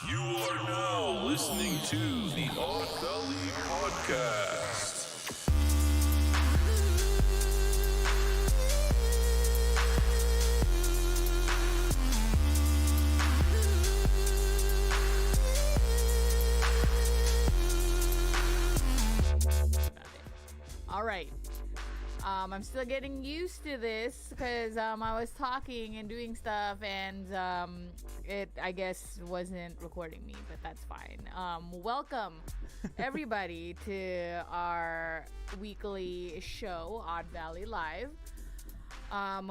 You are now listening to the Odd Valley Podcast. All right. I'm still getting used to this because I was talking and doing stuff, and it, I guess, wasn't recording me, but that's fine. Welcome, everybody, to our weekly show, Odd Valley Live. I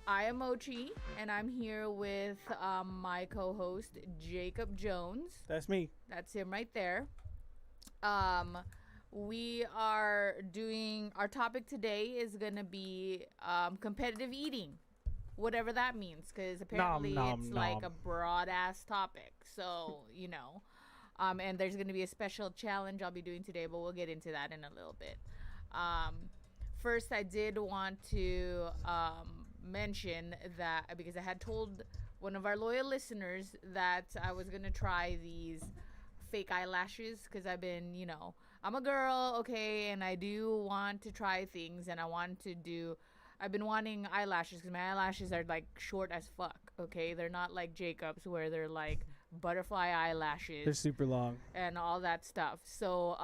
am Mochi, and I'm here with my co-host, Jacob Jones. That's me. That's him right there. We are doing, our topic today is going to be competitive eating, whatever that means, because apparently it's like a broad-ass topic. So, you know, and there's going to be a special challenge I'll be doing today, but we'll get into that in a little bit. First, I did want to mention that, because I had told one of our loyal listeners that I was going to try these fake eyelashes, because I've been, you know, I'm a girl, okay, and I do want to try things, and I've been wanting eyelashes, because my eyelashes are like short as fuck, okay? They're not like Jacob's, where they're like butterfly eyelashes. They're super long. And all that stuff. So,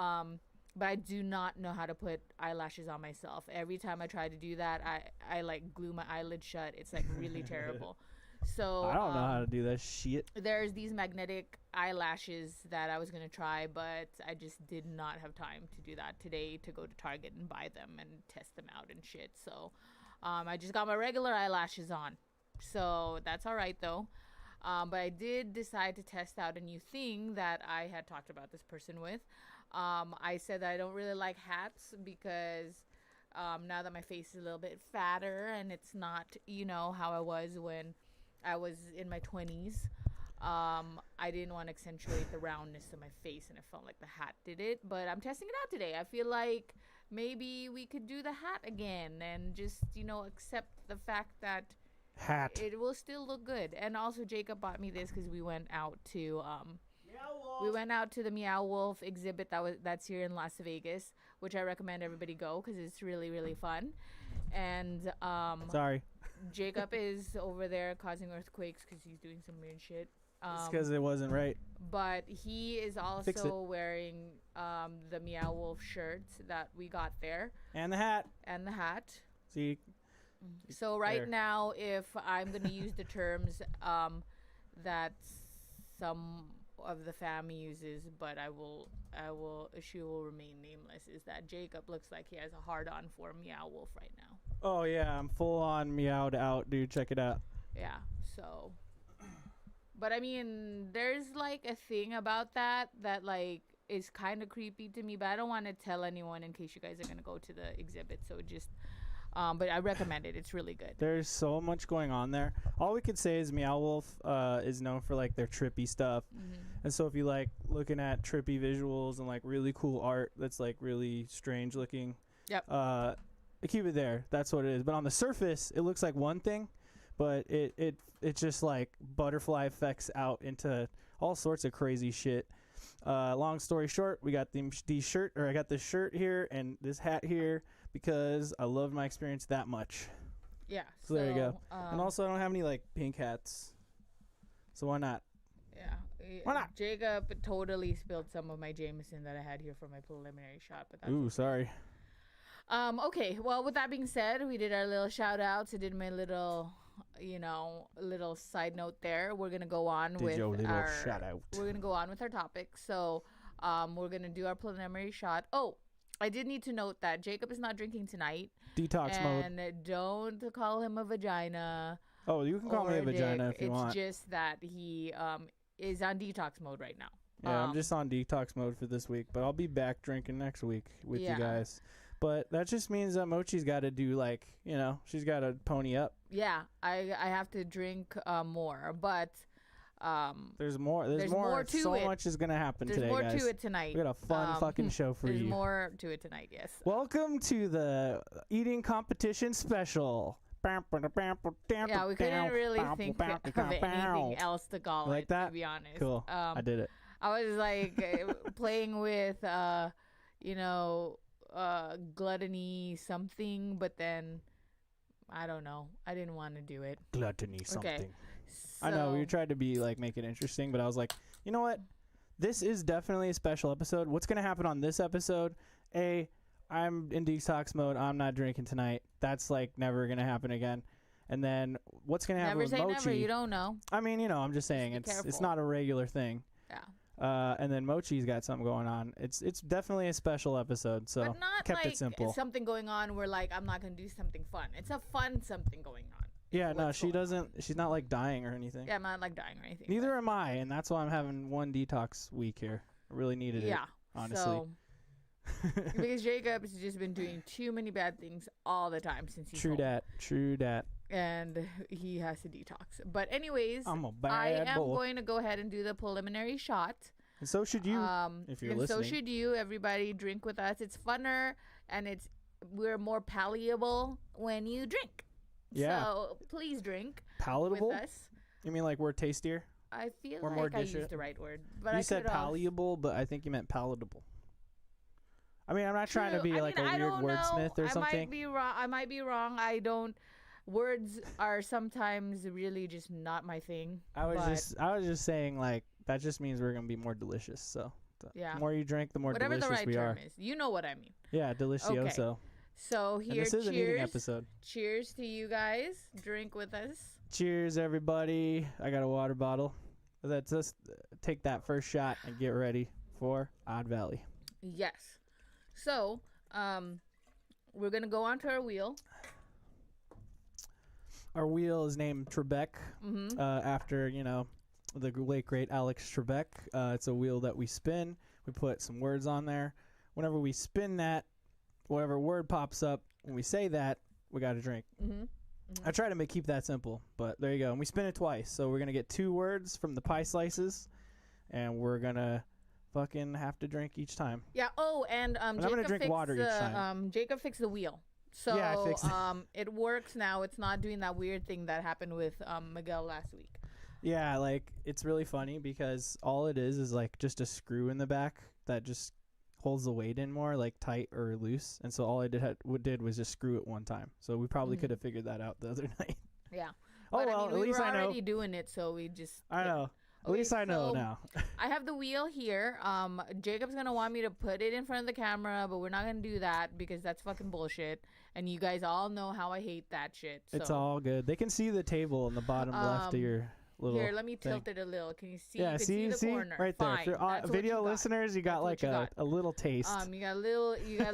but I do not know how to put eyelashes on myself. Every time I try to do that, I like glue my eyelid shut. It's like really terrible. So I don't know how to do that shit. There's these magnetic eyelashes that I was going to try, but I just did not have time to do that today, to go to Target and buy them and test them out and shit. So I just got my regular eyelashes on. So that's all right, though. But I did decide to test out a new thing that I had talked about this person with. I said that I don't really like hats because now that my face is a little bit fatter and it's not, you know, how I was when I was in my 20s. I didn't want to accentuate the roundness of my face, and I felt like the hat did it. But I'm testing it out today. I feel like maybe we could do the hat again and just, you know, accept the fact that it will still look good. And also, Jacob bought me this because we went out to the Meow Wolf exhibit that's here in Las Vegas, which I recommend everybody go because it's really, really fun. And sorry, Jacob is over there causing earthquakes because he's doing some weird shit. It's because it wasn't right. But he is also wearing the Meow Wolf shirt that we got there. And the hat. See? So right now, if I'm going to use the terms that some of the family uses, but she will remain nameless, is that Jacob looks like he has a hard-on for Meow Wolf right now. Oh, yeah. I'm full on meowed out, dude. Check it out. Yeah, so... But, I mean, there's, like, a thing about that, like, is kind of creepy to me, but I don't want to tell anyone in case you guys are going to go to the exhibit, so just... but I recommend it. It's really good. There's so much going on there. All we could say is Meow Wolf is known for, like, their trippy stuff. Mm-hmm. And so if you like looking at trippy visuals and, like, really cool art that's, like, really strange looking, yep. Keep it there. That's what it is. But on the surface, it looks like one thing, but it just, like, butterfly effects out into all sorts of crazy shit. Long story short, we got I got this shirt here and this hat here because I loved my experience that much. Yeah. So there you go. And also, I don't have any, like, pink hats, so why not? Yeah. Why not? Jacob totally spilled some of my Jameson that I had here for my preliminary shot, but that's okay. Sorry. Okay. Well, with that being said, we did our little shout outs. I did my little side note there. We're gonna go on with our shout out. We're gonna go on with our topic. So, we're gonna do our preliminary shot. Oh, I did need to note that Jacob is not drinking tonight. Detox mode. And don't call him a vagina. Oh, you can call me a vagina if you want. It's just that he is on detox mode right now. Yeah, I'm just on detox mode for this week, but I'll be back drinking next week with you guys. But that just means that Mochi's got to do, like, you know, she's got to pony up. Yeah, I have to drink more, but there's more. There's more to so it. Much is going to happen today, guys. There's more to it tonight. We got a fun fucking show for you. There's more to it tonight, yes. Welcome to the eating competition special. Yeah, we couldn't really think of anything else to call Like it, that? to be honest. Cool. I did it. I was like playing with, gluttony something, but then I don't know. I didn't want to do it. Gluttony something. Okay. I know we So- tried to be like make it interesting, but I was like, you know what? This is definitely a special episode. What's gonna happen on this episode? I'm in detox mode. I'm not drinking tonight. That's like never gonna happen again. And then what's gonna happen Never with say Mochi? never. You don't know. I mean, I'm just saying be it's careful. not a regular thing. Yeah. And then Mochi's got something going on. It's definitely a special episode. So But not kept like it simple. something going on where like I'm not gonna do something fun. It's a fun something going on. Yeah, no, what's she going doesn't. She's not like dying or anything. Yeah, I'm not like dying or anything. Neither am I, and that's why I'm having one detox week here. I really needed it. Yeah. honestly. So, because Jacob has just been doing too many bad things all the time since he's True home. dat. True dat. And he has to detox. But anyways, I'm a bad I am boy. going to go ahead and do the preliminary shot. And so should you, if you're and listening. so should you. Everybody drink with us. It's funner and we're more palatable when you drink. Yeah. So please drink Palatable? with us. You mean like we're tastier? I feel Or more like I dishes. used the right word, but You I said could have. palatable, but I think you meant palatable. I mean, I'm not trying to True. be I like mean, a I weird don't know. wordsmith or I something. might be wrong. I might be wrong. I don't. Words are sometimes really just not my thing. I was but just saying like that just means we're gonna be more delicious. So Yeah. the more you drink, the more whatever the delicious right we term are. is. You know what I mean. Yeah, delicioso. So And here, this is an eating cheers. episode. Cheers to you guys. Drink with us. Cheers, everybody. I got a water bottle. Let's just take that first shot and get ready for Odd Valley. Yes. So, we're gonna go onto our wheel. Our wheel is named Trebek, after, the late, great Alex Trebek. It's a wheel that we spin. We put some words on there. Whenever we spin that, whatever word pops up, when we say that, we got to drink. I try to keep that simple, but there you go. And we spin it twice. So we're going to get 2 words from the pie slices, and we're going to fucking have to drink each time. Yeah. Oh, and I'm Jacob gonna drink fixed water each time. Jacob fixed the wheel. So Yeah, I fixed it. it works now. It's not doing that weird thing that happened with Miguel last week. Yeah, like, it's really funny because all it is like just a screw in the back that just holds the weight in more, like tight or loose. And so all I did was just screw it one time. So we probably could have figured that out the other night. Yeah. Oh, But, well, I mean, at we least were I know. already doing it, so we just. I know. At Okay, least I know so now. I have the wheel here. Jacob's gonna want me to put it in front of the camera, but we're not gonna do that because that's fucking bullshit. And you guys all know how I hate that shit. So. It's all good. They can see the table in the bottom left of your little Here, let me thing. tilt it a little. Can you see? Yeah, you can see the corner. right there. Fine. If you're That's what video you got. listeners, you got That's like what you got. a little taste. You got a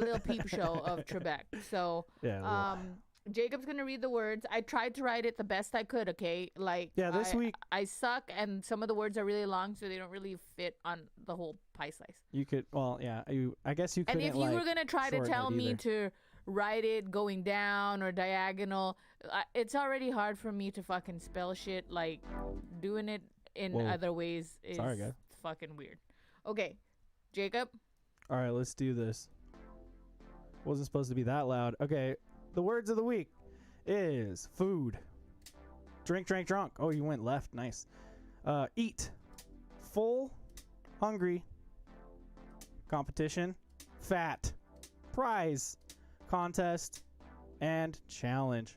little peep show of Trebek. So Yeah, Jacob's gonna read the words. I tried to write it the best I could. Okay, like Yeah, this week- I suck, and some of the words are really long, so they don't really fit on the whole pie slice. you could. Well, yeah. I guess you And couldn't. if you were gonna try to shorten tell it me either. to write it going down or diagonal, it's already hard for me to fucking spell shit. Like doing it in Whoa. other ways is Sorry, guys. fucking weird. Okay, Jacob. All right, let's do this. Wasn't supposed to be that loud. Okay, the words of the week is food, drink, drunk. Oh, you went left. Nice. Eat, full, hungry, competition, fat, prize, contest, and challenge.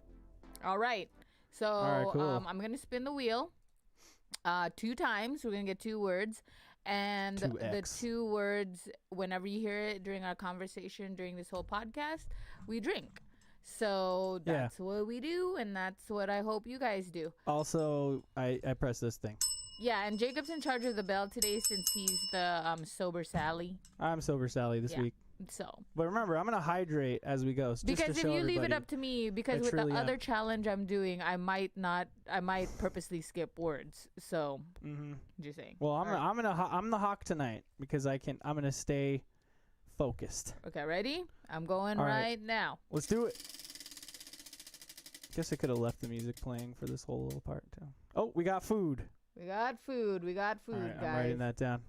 All right. So right, cool. I'm gonna spin the wheel 2 times. We're gonna get 2 words, and the 2x. 2 words, whenever you hear it during our conversation during this whole podcast, we drink. So Yeah. that's what we do, and that's what I hope you guys do. Also, I press this thing. Yeah, and Jacob's in charge of the bell today since he's the sober Sally. I'm sober Sally this Yeah. week. So But remember, I'm going to hydrate as we go. Just because to if show you leave it everybody. up to me, because I with the truly am. other challenge I'm doing, I might purposely skip words. So just saying. Well, All right. I'm the hawk tonight because I'm going to stay focused. Okay, ready? I'm going All right right. now. Let's do it. Guess I could have left the music playing for this whole little part too. Oh, we got food. We got food. We got food, All right, guys. I'm writing that down.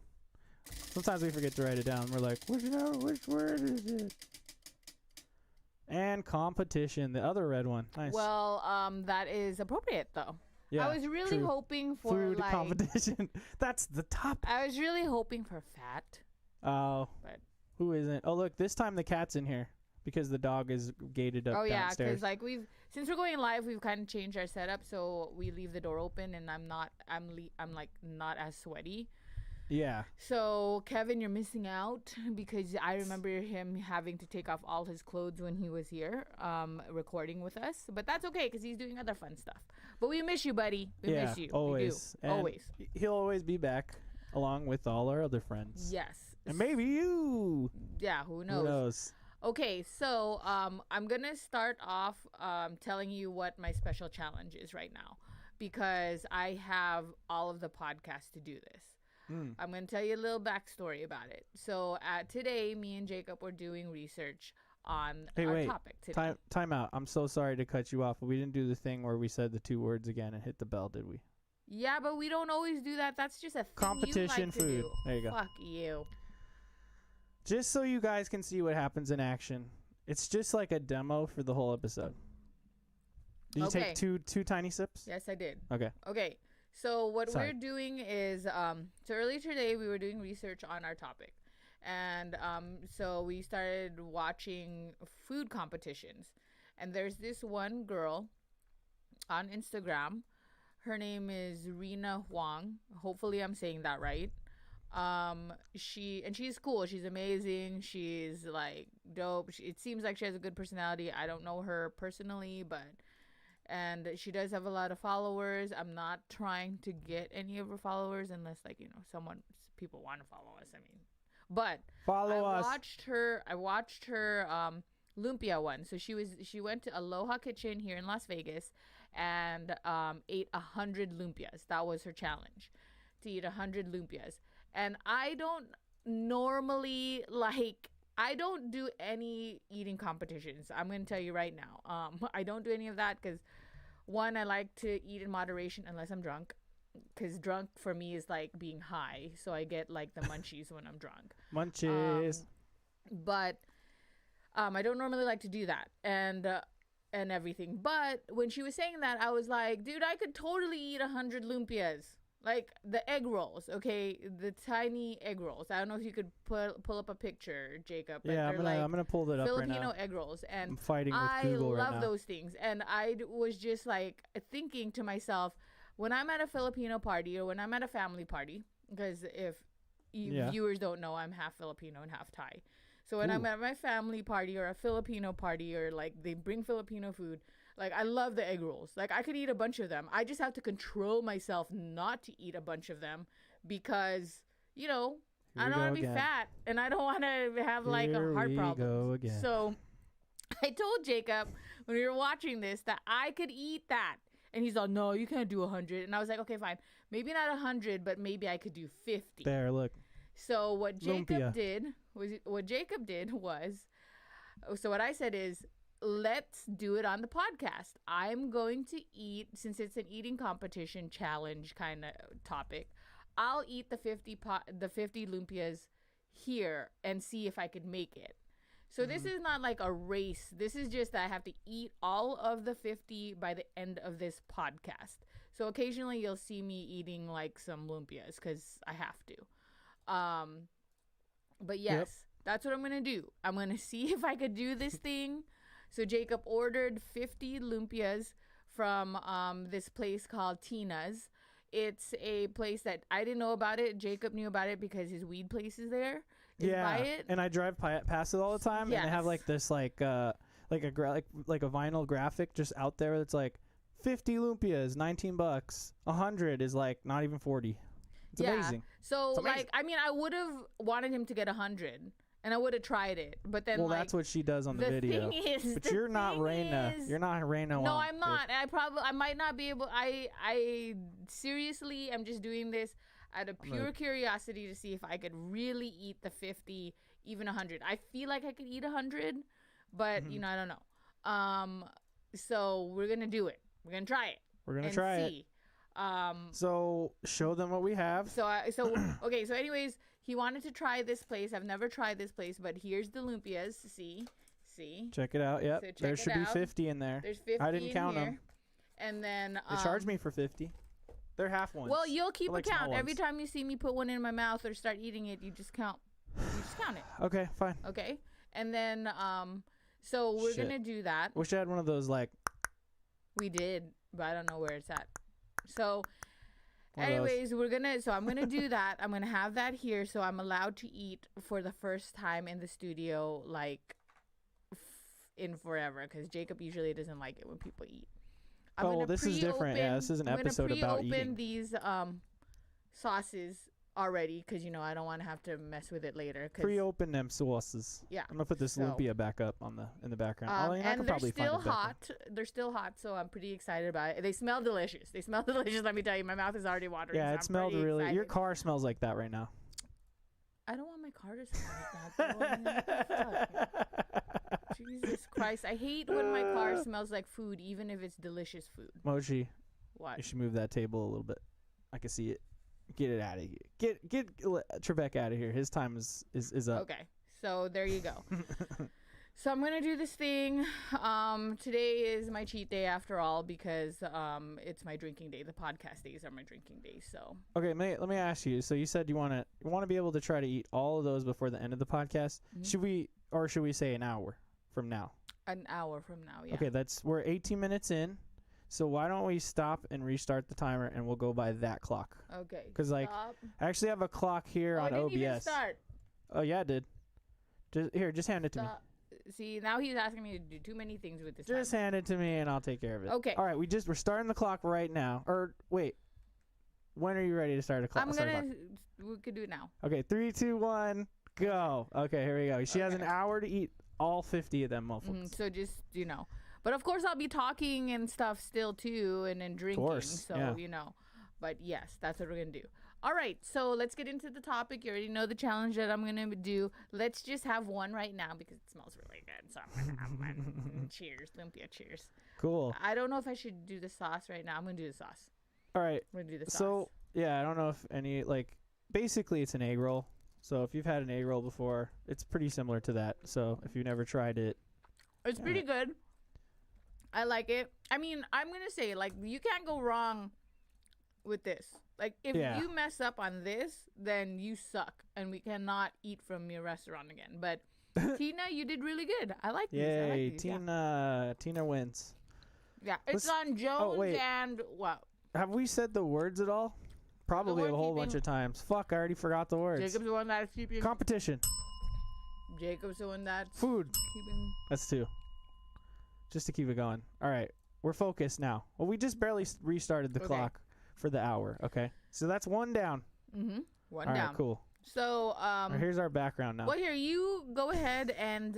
Sometimes we forget to write it down. We're like, which word is it? And competition, the other red one. Nice. Well, that is appropriate though. yeah, I was really true. hoping for Food like competition. That's the top. I was really hoping for fat. Oh, But who isn't? Oh, look, this time the cat's in here because the dog is gated up oh yeah, downstairs. because like since we're going live, we've kind of changed our setup, so we leave the door open, and I'm like not as sweaty. Yeah. So Kevin, you're missing out because I remember him having to take off all his clothes when he was here, recording with us. But that's okay because he's doing other fun stuff. But we miss you, buddy. We miss you. Always. We do. Always. He'll always be back along with all our other friends. Yes. And maybe you. Yeah. Who knows? Who knows? Okay, so I'm gonna start off telling you what my special challenge is right now because I have all of the podcasts to do this. I'm going to tell you a little backstory about it. So today, me and Jacob were doing research on our topic today. Time out. I'm so sorry to cut you off, but we didn't do the thing where we said the 2 words again and hit the bell, did we? Yeah, but we don't always do that. That's just a thing Competition you like food. To do. There you go. Fuck you. Just so you guys can see what happens in action. It's just like a demo for the whole episode. Did you take two tiny sips? Yes, I did. Okay. Okay. So what Sorry. we're doing is, so earlier today we were doing research on our topic. And so we started watching food competitions. And there's this one girl on Instagram. Her name is Rena Huang. Hopefully I'm saying that right. She's cool. She's amazing. She's like dope. It seems like she has a good personality. I don't know her personally, and she does have a lot of followers. I'm not trying to get any of her followers unless people want to follow us. I mean, but I watched her lumpia one. So she went to Aloha Kitchen here in Las Vegas and ate 100 lumpias. That was her challenge, to eat 100 lumpias. And I don't normally I don't do any eating competitions. I'm going to tell you right now. I don't do any of that because, one, I like to eat in moderation unless I'm drunk. Because drunk for me is like being high. So I get like the munchies when I'm drunk. Munchies. But I don't normally like to do that and everything. But when she was saying that, I was like, dude, I could totally eat 100 lumpias. Like the egg rolls, okay? The tiny egg rolls. I don't know if you could pull up a picture, Jacob. Yeah, I'm gonna pull that up right now. Filipino egg rolls, and I'm fighting with Google right now. I love those things. And I was just like thinking to myself, when I'm at a Filipino party or when I'm at a family party, because if viewers don't know, I'm half Filipino and half Thai. So when I'm at my family party or a Filipino party or like they bring Filipino food, like I love the egg rolls. Like I could eat a bunch of them. I just have to control myself not to eat a bunch of them because, I don't want to be fat and I don't want to have like a heart problem. So I told Jacob when we were watching this that I could eat that. And he's like, no, you can't do 100. And I was like, okay, fine. Maybe not 100, but maybe I could do 50. There, look. So what Jacob did was, so what I said is, let's do it on the podcast. I'm going to eat, since it's an eating competition challenge kind of topic, I'll eat the 50 lumpias here and see if I could make it. So this is not like a race. This is just that I have to eat all of the 50 by the end of this podcast. So occasionally you'll see me eating like some lumpias because I have to. But yes, that's what I'm going to do. I'm going to see if I could do this thing. So Jacob ordered 50 lumpias from this place called Tina's. It's a place that I didn't know about it. Jacob knew about it because his weed place is there. And I drive past it all the time, and they have like this like a vinyl graphic just out there that's like 50 lumpias, $19. 100 is like not even 40. It's amazing. So it's amazing. like I mean I would have wanted him to get 100 and I would have tried it, but then that's what she does on the video. But you're not Reina. You're not Reina. No, I'm not. I might not be able. I seriously am just doing this out of pure curiosity to see if I could really eat the 50, even 100. I feel like I could eat 100, but I don't know. So we're gonna do it. We're gonna try it. We're gonna try it. So show them what we have. Okay. So anyways, he wanted to try this place. I've never tried this place, but here's the lumpias. See See? Check it out. Yep. So check there it should be out. 50 in there. There's 50 I didn't in count here. them. And then They charged me for 50. They're half ones. Well, you'll keep They're like a count. small Every ones. time you see me put one in my mouth or start eating it, you just count. You just count it. Okay, fine. Okay? And then so we're Shit. going to do that. Wish I had one of those like We did, but I don't know where it's at. So One of those. anyways, I'm going to do that. I'm going to have that here so I'm allowed to eat for the first time in the studio like in forever cuz Jacob usually doesn't like it when people eat. I'm gonna this is different. Yeah, this is an episode about I'm gonna pre-open eating. these sauces already because I don't want to have to mess with it later. Pre-open them sauces. Yeah. I'm gonna put this So- lumpia back up in the background. I and can they're probably still find it back hot. They're still hot, so I'm pretty excited about it. They smell delicious. Let me tell you, my mouth is already watering. Yeah, so it I'm smelled pretty really. Your excited. car smells like that right now. I don't want my car to smell like that. Though. I mean, what the fuck? Jesus Christ! I hate when my car smells like food, even if it's delicious food. Mochi, What? you should move that table a little bit. I can see it. Get it out of here. Get Trebek out of here. His time is up. Okay, so there you go. So I'm gonna do this thing. Today is my cheat day after all because it's my drinking day. The podcast days are my drinking days. So Okay, let me ask you. So you said you want to be able to try to eat all of those before the end of the podcast. Mm-hmm. Should we say an hour from now? an hour from now, yeah. Okay, we're 18 minutes in. So why don't we stop and restart the timer and we'll go by that clock? Okay. 'Cause, like, stop. I actually have a clock here on it didn't even OBS. start. Oh yeah, it did. Just hand it to me. Stop. See, now he's asking me to do too many things with this. Just timer. hand it to me and I'll take care of it. Okay. All right, we're starting the clock right now. Or wait, when are you ready to start a clock? We could do it now. Okay, 3, 2, 1, go. Okay, here we go. She has an hour to eat all 50 of them muffins. So just but of course I'll be talking and stuff still too, and then drinking. course, So yeah. but yes, that's what we're gonna do. All right, so let's get into the topic. You already know the challenge that I'm gonna do. Let's just have one right now because it smells really good. So I'm gonna have one. Cheers, lumpia. Cheers. Cool. I don't know if I should do the sauce right now. I'm gonna do the sauce. All right. I'm gonna do the sauce. So yeah, I don't know if any basically it's an egg roll. So if you've had an egg roll before, it's pretty similar to that. So if you've never tried it, it's pretty good. I like it. I mean, I'm gonna say you can't go wrong with this. Like if Yeah. you mess up on this, then you suck, and we cannot eat from your restaurant again. But Tina, you did really good. I like these. I like yay, these. Tina wins. Yeah, it's on Jones wait. and what? Have we said the words at all? Probably a whole bunch of times. Fuck, I already forgot the words. Jacob's the one that's keeping. Competition. Jacob's the one that's Food. keeping. That's 2. Just to keep it going. All right, we're focused now. Well, we just barely restarted the Okay. clock for the hour. Okay, so that's 1 down. Mm-hmm. One All down. right, cool. So All right, here's our background now. well, here you go ahead and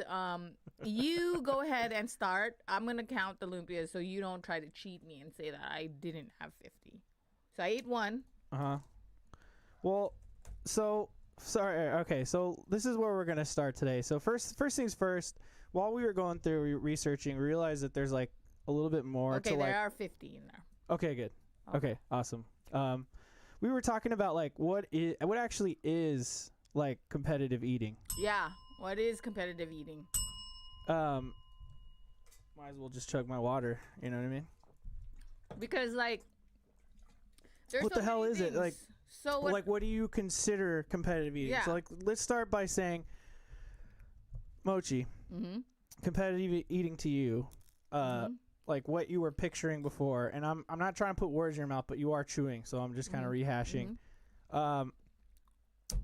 start. I'm gonna count the lumpias so you don't try to cheat me and say that I didn't have 50. So I ate 1. Well, so sorry. Okay, so this is where we're gonna start today. So first things first. While we were going through researching, we realized that there's a little bit more Okay, to there are 50 in there. Okay, good. Okay, awesome. We were talking about what actually is competitive eating. Yeah. What is competitive eating? Might as well just chug my water. You know what I mean? Because there's What so the hell many is it? things. So what? What do you consider competitive eating? Yeah. So let's start by saying, Mochi, Mm-hmm. competitive eating to you, what you were picturing before, and I'm not trying to put words in your mouth, but you are chewing, so I'm just kind of rehashing.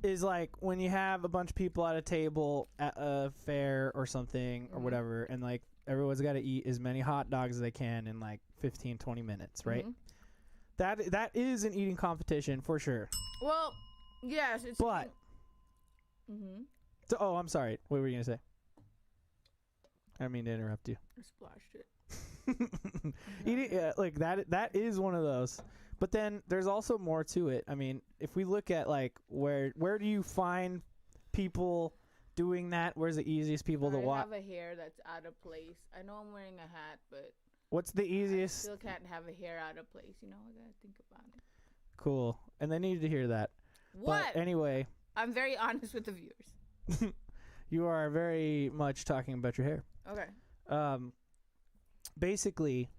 Is when you have a bunch of people at a table at a fair or something or whatever, and everyone's got to eat as many hot dogs as they can in 15, 20 minutes, right? That is an eating competition for sure. Well, yes, it's. But so, I'm sorry. What were you gonna say? I didn't mean to interrupt you. I splashed it. Eating that is one of those. But then there's also more to it. I mean, if we look at where do you find people doing that? Where's the easiest people to I watch? have a hair that's out of place. I know I'm wearing a hat, but What's the I easiest? still can't have a hair out of place. I gotta think about it. Cool. And they needed to hear that. What? But anyway, I'm very honest with the viewers. you are very much talking about your hair. Okay. Basically,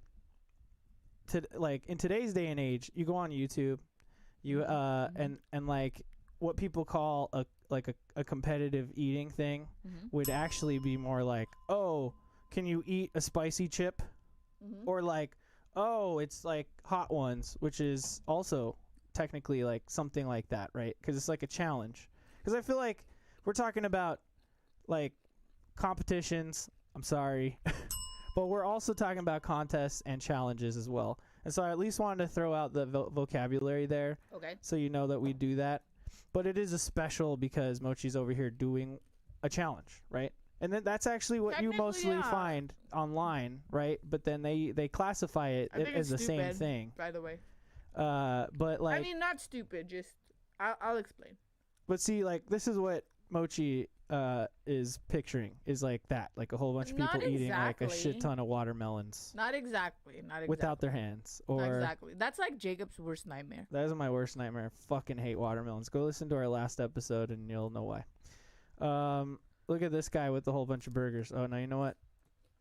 like in today's day and age, you go on YouTube, and like what people call a competitive eating thing would actually be more like, oh, can you eat a spicy chip? Or like, oh, it's like hot ones, which is also technically like something like that, right? Because it's like a challenge. Because I feel like we're talking about like competitions. I'm sorry. But we're also talking about contests and challenges as well. And so I at least wanted to throw out the vocabulary there. Okay. So you know that we do that. But it is a special because Mochi's over here doing a challenge, right? And then that's actually what you mostly find online, right? But then they classify it as the same thing. By the way. But like, I mean, not stupid. Just I'll explain. But see, like, this is what Mochi is picturing, is like that, like a whole bunch of people eating like a shit ton of watermelons. Not exactly. Without their hands. Or not exactly. That's like Jacob's worst nightmare. That is my worst nightmare. I fucking hate watermelons. Go listen to our last episode and you'll know why. Look at this guy with a whole bunch of burgers. Oh, no, you know what?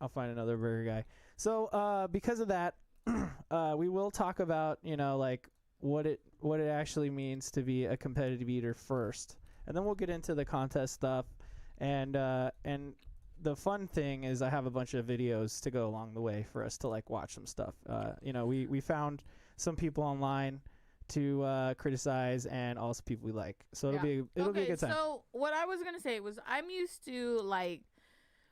I'll find another burger guy. So, because of that, we will talk about, you know, like what it actually means to be a competitive eater first. And then we'll get into the contest stuff. And the fun thing is I have a bunch of videos to go along the way for us to like watch some stuff. You know, we found some people online to criticize and also people we like. So it'll be a good time. So what I was gonna say was I'm used to like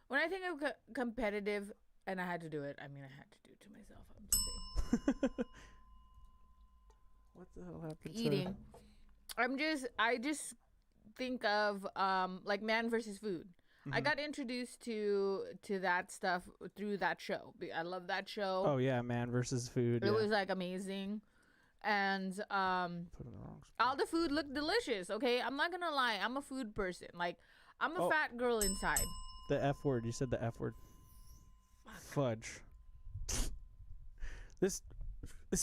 when I think of competitive, and I had to do it. I mean, I had to do it to myself. I'm just saying. What the hell happened? Eating. I just think of like Man versus Food. I got introduced to that stuff through that show. I love that show. Oh yeah, Man versus Food. It was like amazing. And all the food looked delicious. Okay, I'm not gonna lie, I'm a food person. Like, I'm a fat girl inside. The F word. You said the F word. Fudge. This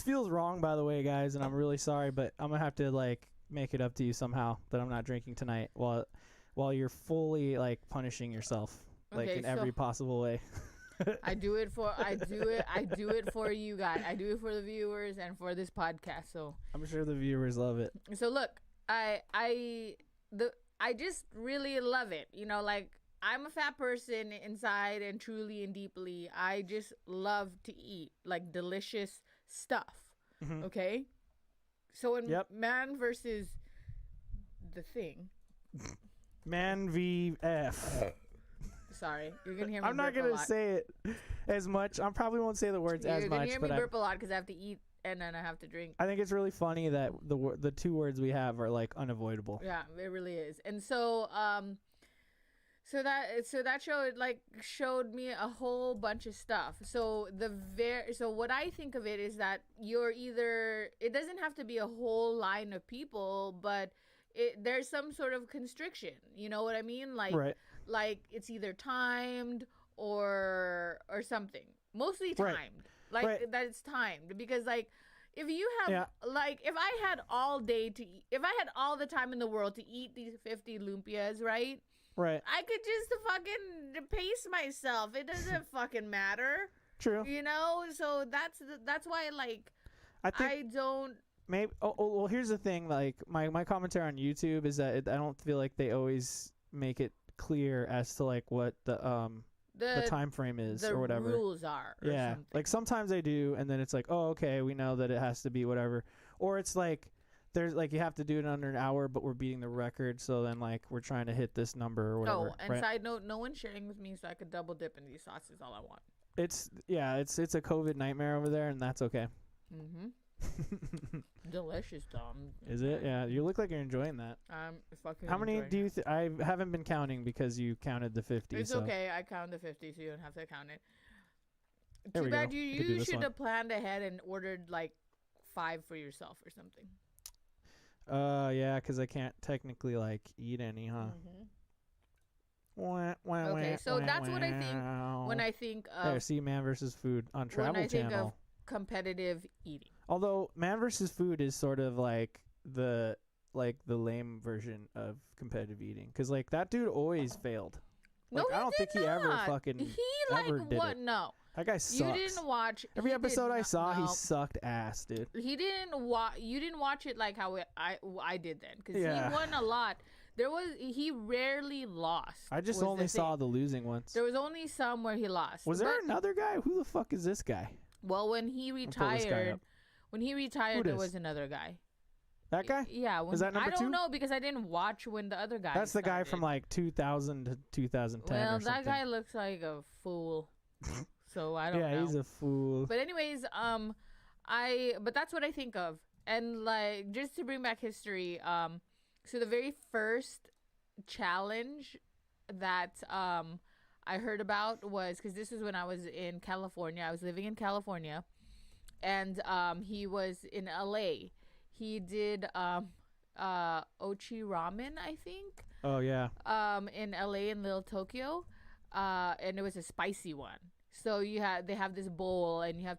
feels wrong, by the way, guys, and I'm really sorry, but I'm gonna have to like make it up to you somehow that I'm not drinking tonight while you're fully like punishing yourself like in every possible way. I do it for you guys. I do it for the viewers and for this podcast. So I'm sure the viewers love it. So look, I just really love it. You know, like I'm a fat person inside and truly and deeply. I just love to eat like delicious stuff. Okay? So in Man versus the Thing. Man v F. Sorry, you're gonna hear me. I'm not gonna say it as much. I probably won't say the words as much. You're gonna hear me burp a lot because I have to eat and then I have to drink. I think it's really funny that the two words we have are like unavoidable. Yeah, it really is. And so so that show like showed me a whole bunch of stuff. So what I think of it is that it doesn't have to be a whole line of people, but there's some sort of constriction. You know what I mean? Like. Right. Like it's either timed or something. Mostly timed. Like that it's timed because like if you have like if I had all day to eat, if I had all the time in the world to eat these 50 lumpias, right? Right. I could just fucking pace myself. It doesn't fucking matter. True. You know? So that's why like I don't maybe well here's the thing, like my commentary on YouTube is that I don't feel like they always make it clear as to like what the time frame is or whatever the rules are or something. Like sometimes they do and then it's like, oh okay, we know that it has to be whatever, or it's like there's like you have to do it under an hour but we're beating the record, so then like we're trying to hit this number or whatever. Side note, no one's sharing with me so I could double dip in these sauces all I want. It's a COVID nightmare over there and that's okay. Delicious, Dom. Is it? Yeah, you look like you're enjoying that. I'm fucking. How many do you? I haven't been counting because you counted the 50. It's so. Okay. I count the 50, so you don't have to count it. There Too bad go. you should have planned ahead and ordered like 5 for yourself or something. Yeah, because I can't technically like eat any, huh? Okay, so that's what I think when I think of. There, see Man versus Food on Travel when I Channel. Think of competitive eating. Although Man versus Food is sort of like the lame version of competitive eating, because like that dude always failed. No, Like, he I don't did think he ever not. fucking He ever like did what? it. No, That guy sucks. you didn't watch Every he did episode I not- saw, no. he sucked ass, dude. He didn't watch. You didn't watch it like how I did then, because Yeah. he won a lot. He rarely lost. I just was only the saw thing. the losing ones. There was only some where he lost. Was there But- another guy? Who the fuck is this guy? Well, when he pull this guy retired, up. there dis? was another guy. That guy? Yeah. When, Is that number I don't 2? know because I didn't watch when the other guy. That's the guy from like 2000 to 2010 Well, or that something. guy looks like a fool. So I don't know. Yeah, he's a fool. But anyways, but that's what I think of. And like just to bring back history, so the very first challenge that I heard about was because this was when I was in California. I was living in California, and he was in LA. He did Ochi Ramen, I think. Oh yeah. In LA in Little Tokyo, and it was a spicy one. So they have this bowl, and you have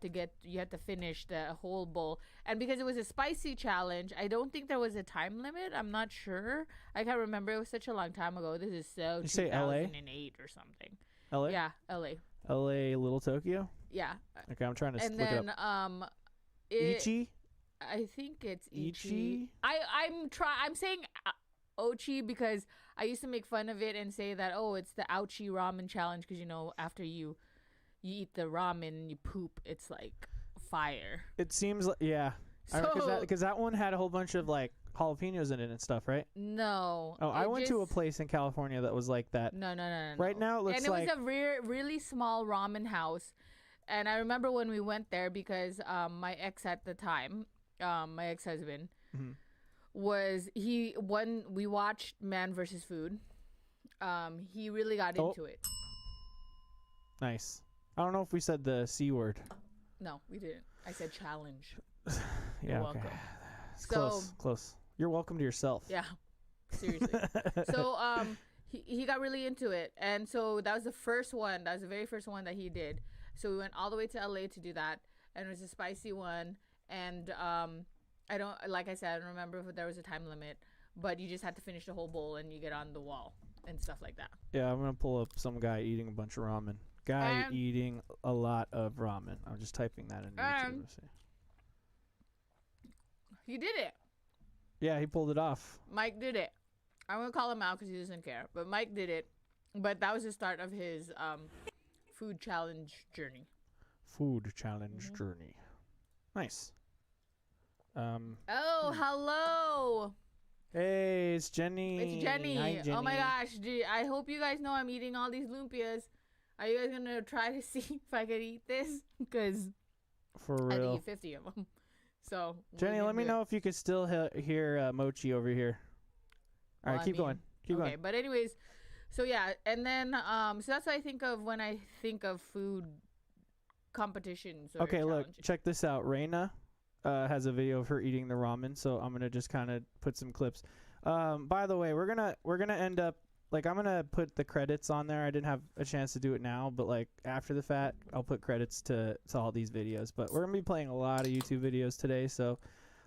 to finish the whole bowl. And because it was a spicy challenge, I don't think there was a time limit. I'm not sure. I can't remember. It was such a long time ago. This is so You say LA? 2008 or something. LA? Yeah, LA. LA Little Tokyo? Yeah. Okay, I'm trying to And look then it up. Ichi. Ichi? I think it's Ichi. Ichi? I'm saying Ochi because I used to make fun of it and say that it's the ouchie ramen challenge because after you eat the ramen and you poop, it's like fire. It seems like because that one had a whole bunch of like jalapenos in it and stuff, right? No. Oh, I went to a place in California that was like that. No. Right now it looks and it like was a really small ramen house, and I remember when we went there because my ex at the time, my ex-husband, Mhm. we watched Man vs. Food. He really got into it. Nice. I don't know if we said the C word. No, we didn't. I said challenge. Yeah, You're okay. welcome. It's So- close. You're welcome to yourself. Yeah, seriously. So he got really into it, and so that was the first one. That was the very first one that he did. So we went all the way to LA to do that, and it was a spicy one. And I don't remember if there was a time limit, but you just had to finish the whole bowl, and you get on the wall and stuff like that. Yeah, I'm gonna pull up some guy eating a bunch of ramen. Guy And- eating a lot of ramen. I'm just typing that in YouTube. Let's see. He did it. Yeah, he pulled it off. Mike did it. I'm gonna call him out because he doesn't care, but Mike did it. But that was the start of his food challenge journey. Food challenge journey. Nice. Oh, hello. Hey, it's Jenny. It's Jenny. Hi, Jenny. Oh my gosh. I hope you guys know I'm eating all these lumpias. Are you guys going to try to see if I could eat this? Because For I real. had to eat 50 of them. So, Jenny, let me know if you could still hear Mochi over here. All right, Well, I keep mean, going. Keep okay, going. but anyways, so yeah, and then so that's what I think of when I think of food competitions or Okay, look, challenges. check this out. Reina has a video of her eating the ramen, so I'm gonna just kind of put some clips. By the way, we're gonna end up like I'm gonna put the credits on there. I didn't have a chance to do it now, but like after the fact, I'll put credits to all these videos. But we're gonna be playing a lot of YouTube videos today, so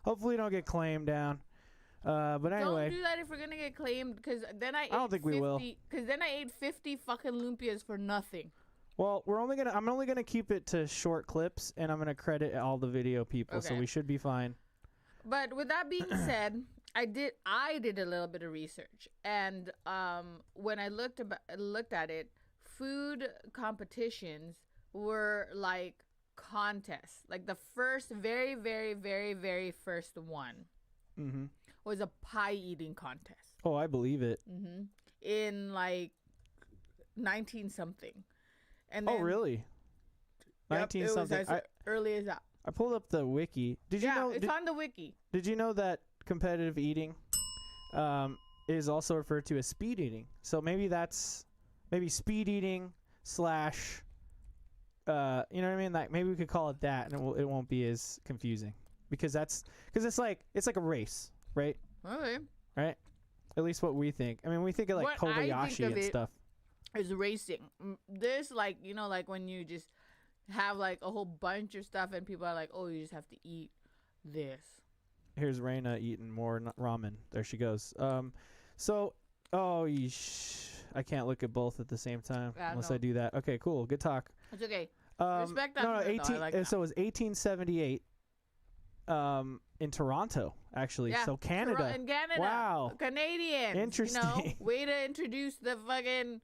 hopefully don't get claimed down. But anyway, Don't do that if we're gonna get claimed, because then I don't think we will. Because then I ate 50 fucking lumpias for nothing. well, I'm only gonna keep it to short clips, and I'm gonna credit all the video people, so Okay. we should be fine. But with that being said, I did a little bit of research, and when I looked at it, food competitions were like contests. Like the first, very, very, very, very first one Mm-hmm. was a pie eating contest. Oh, I believe it. In like 19 something. And Oh, then, really? Yep, 19 it was something. as early as that. I pulled up the wiki. Did you Yeah, know? it's on the wiki. Did you know that competitive eating is also referred to as speed eating? So maybe that's speed eating slash. You know what I mean? Like maybe we could call it that, and it won't be as confusing because it's like a race, right? Okay. Right? At least what we think. I mean, we think of like What I think Kobayashi of and it- stuff. Is racing. This, like, you know, like when you just have like a whole bunch of stuff and people are like, oh, you just have to eat this. Here's Reina eating more ramen. There she goes. So, oh, I can't look at both at the same time unless no. I do that. Okay, cool. Good talk. It's okay. Respect that. No, effort, 18. though. I like that. So it was 1878. In Toronto, actually. Yeah, So Canada. In Canada. Wow. Canadians. Interesting. Way to introduce the fucking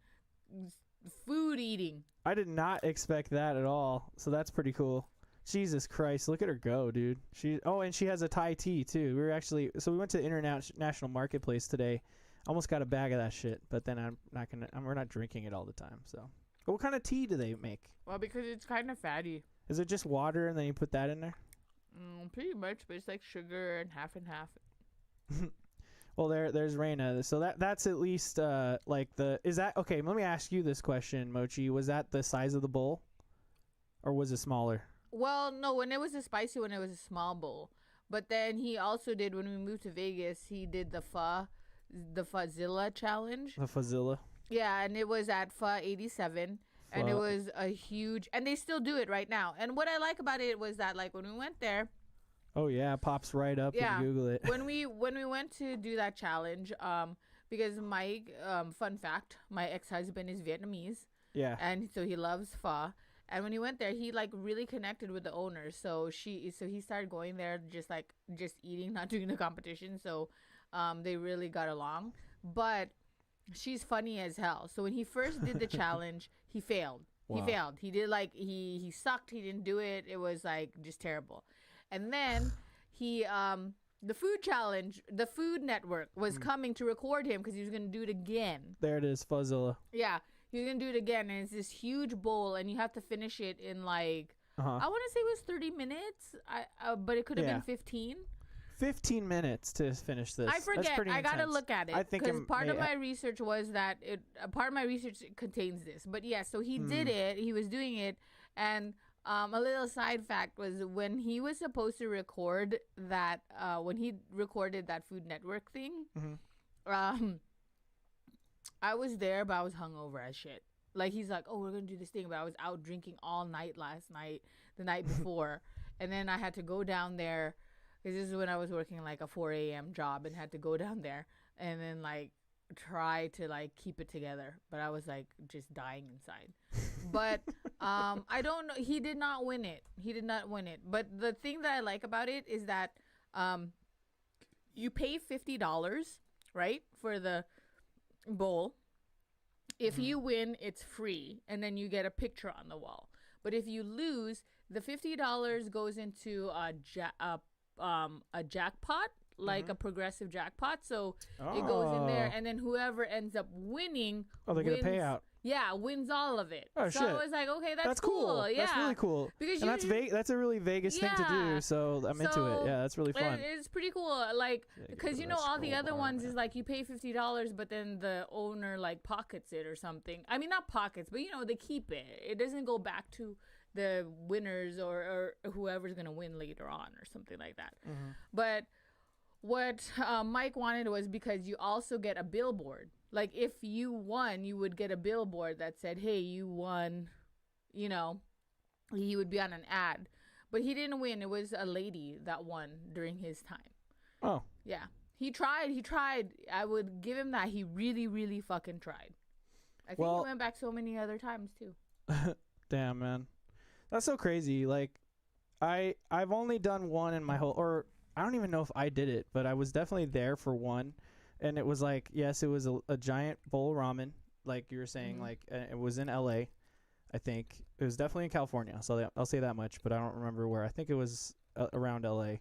food eating. I did not expect that at all. So that's pretty cool. Jesus Christ, look at her go, dude. And she has a Thai tea too. We went to the international marketplace today. Almost got a bag of that shit, but then we're not drinking it all the time. So, but what kind of tea do they make? Well, because it's kind of fatty. Is it just water and then you put that in there? Pretty much, but it's like sugar and half and half. Well, there's Reina. So that's at least is that okay? Let me ask you this question, Mochi. Was that the size of the bowl, or was it smaller? Well, no. When it was a spicy one, it was a small bowl. But then he also did, when we moved to Vegas, he did the Fuzzilla challenge. The Fuzzilla. Yeah, and it was at Pho 87. And it was a huge, and they still do it right now. And what I like about it was that, like, when we went there. Oh yeah, it pops right up when you Google it. when we went to do that challenge, because Mike, fun fact, my ex-husband is Vietnamese. Yeah. And so he loves pho. And when he went there, he like really connected with the owners. So he started going there just eating, not doing the competition. So, they really got along. But she's funny as hell. So when he first did the challenge, he failed. Wow. He failed. He did he sucked. He didn't do it. It was like just terrible. And then he the food challenge, the Food Network was coming to record him because he was going to do it again. There it is, Fuzzilla. Yeah, he was going to do it again, and it's this huge bowl, and you have to finish it in like I want to say it was 30 minutes. But it could have been 15. 15 minutes to finish this. I forget. I gotta look at it. I think because part of my research was that part of my research contains this. But yeah, so he did it. He was doing it, and a little side fact was when he was supposed to record that. When he recorded that Food Network thing, I was there, but I was hungover as shit. Like he's like, oh, we're gonna do this thing, but I was out drinking all night last night, the night before, and then I had to go down there. Because this is when I was working like a 4 a.m. job and had to go down there and then like try to like keep it together. But I was like just dying inside. But I don't know. He did not win it. But the thing that I like about it is that you pay $50, right, for the bowl. If you win, it's free. And then you get a picture on the wall. But if you lose, the $50 goes into a jackpot, like a progressive jackpot. So it goes in there, and then whoever ends up winning, they get a payout. Yeah, wins all of it. Oh, so shit. I was like, okay, that's cool. Yeah, that's really cool. Because that's a really Vegas thing to do. So I'm into it. Yeah, that's really fun. It's pretty cool. Like, because all the other ones is like you pay $50, but then the owner like pockets it or something. I mean, not pockets, but they keep it. It doesn't go back to the winners or whoever's gonna win later on or something like that. But what Mike wanted was because you also get a billboard. Like if you won, you would get a billboard that said, hey, you won. He would be on an ad. But he didn't win. It was a lady that won during his time. Oh. Yeah. He tried. I would give him that. He really, really fucking tried. I think he went back so many other times too. Damn, man. That's so crazy. Like, I've only done one in my whole, or I don't even know if I did it, but I was definitely there for one, and it was like, yes, it was a giant bowl of ramen, like you were saying, like it was in LA, I think it was definitely in California. So I'll say that much, but I don't remember where. I think it was around LA,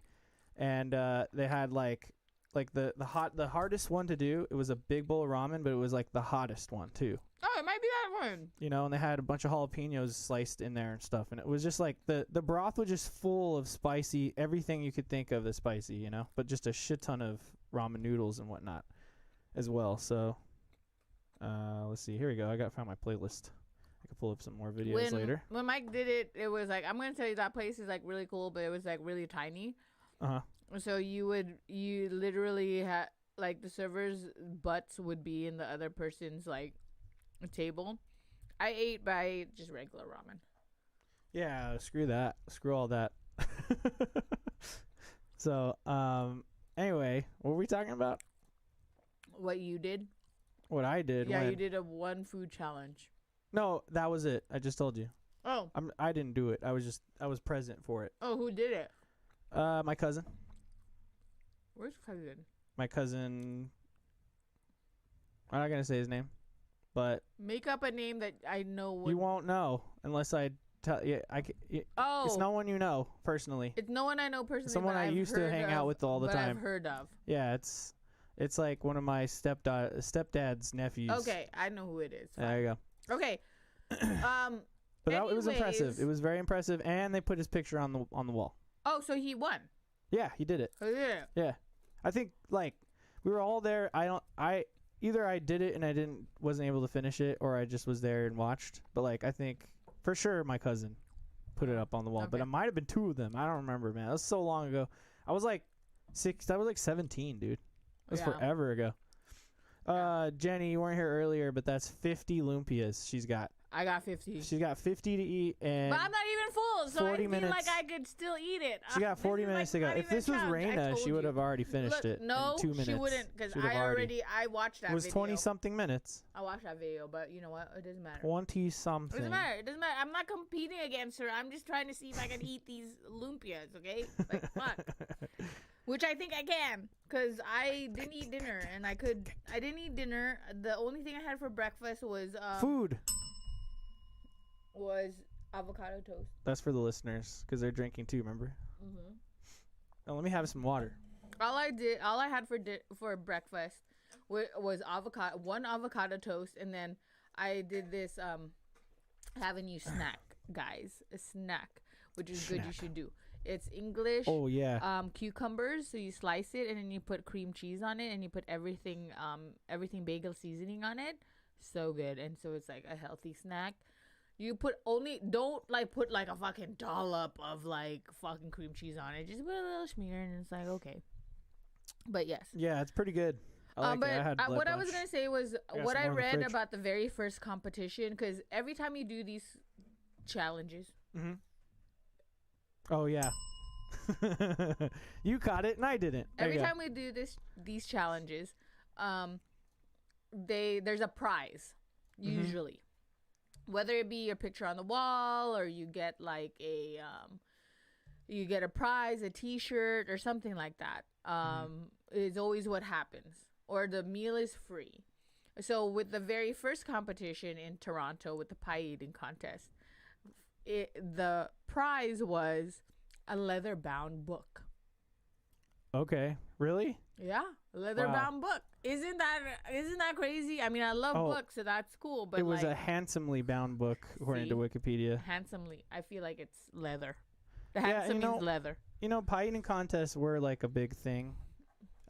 and they had like the hardest one to do. It was a big bowl of ramen, but it was like the hottest one too. Oh, it might be that one. And they had a bunch of jalapenos sliced in there and stuff. And it was just like the broth was just full of spicy, everything you could think of as spicy, but just a shit ton of ramen noodles and whatnot as well. So let's see. Here we go. I found my playlist. I could pull up some more videos later. When Mike did it, it was like, I'm going to tell you that place is like really cool, but it was like really tiny. So you literally had like the server's butts would be in the other person's like table. I ate just regular ramen. Yeah, screw that. Screw all that. So, anyway, what were we talking about? What you did? What I did? Yeah, when? you did a one food challenge. No, that was it. I just told you. Oh. I didn't do it. I was present for it. Oh, who did it? My cousin. Where's cousin? My cousin. I'm not gonna say his name, but Make up a name that I know. you won't know unless I tell you. Oh, It's no one you know personally. it's no one I know personally. Someone but I I've used to heard hang of, out with all the but time. I've heard of. Yeah, it's like one of my stepdad's nephews. Okay, I know who it is. There you go. Okay. But it was impressive. Anyways. It was very impressive, and they put his picture on the wall. Oh, so he won. Yeah, he did it. Oh, yeah. Yeah, I think like we were all there. Either I did it and wasn't able to finish it, or I just was there and watched. But like I think for sure my cousin put it up on the wall. Okay. But it might have been two of them. I don't remember, man. That was so long ago. I was like 17, dude. It was forever ago. Jenny, you weren't here earlier, but that's 50 lumpias she's got. I got 50. She's got 50 to eat, and But I'm not even full, so 40 I feel minutes. like I could still eat it. She got 40 minutes to go. not If even this was counts. I Raina, told she would you. have already finished Look, it no, in 2 minutes. she wouldn't, because She would have I watched that It was video. 20-something minutes. I watched that video, but you know what? It doesn't matter. 20-something. It doesn't matter. It doesn't matter. I'm not competing against her. I'm just trying to see if I can eat these lumpias, okay? Like, fuck. Which I think I can, because I didn't eat dinner, and I didn't eat dinner. The only thing I had for breakfast was Food. was avocado toast. That's for the listeners, because they're drinking too, remember? Mm-hmm. Now, let me have some water. All I had for breakfast was one avocado toast, and then I did this having you snack, guys, a snack, which is good. You should do. It's English. Oh yeah. Cucumbers. So you slice it, and then you put cream cheese on it, and you put everything bagel seasoning on it. So good, and so it's like a healthy snack. You don't put like a fucking dollop of like fucking cream cheese on it. Just put a little smear, and it's like okay. But yes. Yeah, it's pretty good. I like it. I had What I was gonna say was what I some more in the read fridge. about the very first competition, because every time you do these challenges, Mm-hmm. Oh yeah. You caught it and I didn't. every time we do these challenges, there's a prize usually, whether it be your picture on the wall or you get like you get a prize, a T-shirt or something like that. Is always what happens, or the meal is free. So with the very first competition in Toronto with the pie eating contest, the prize was a leather-bound book. Okay. Really? Yeah, leather-bound book. Isn't that crazy? I mean, I love books, so that's cool. But it was like, a handsomely bound book, according to Wikipedia. handsomely. I feel like it's leather. The handsome means leather. You know, pie eating contests were like a big thing.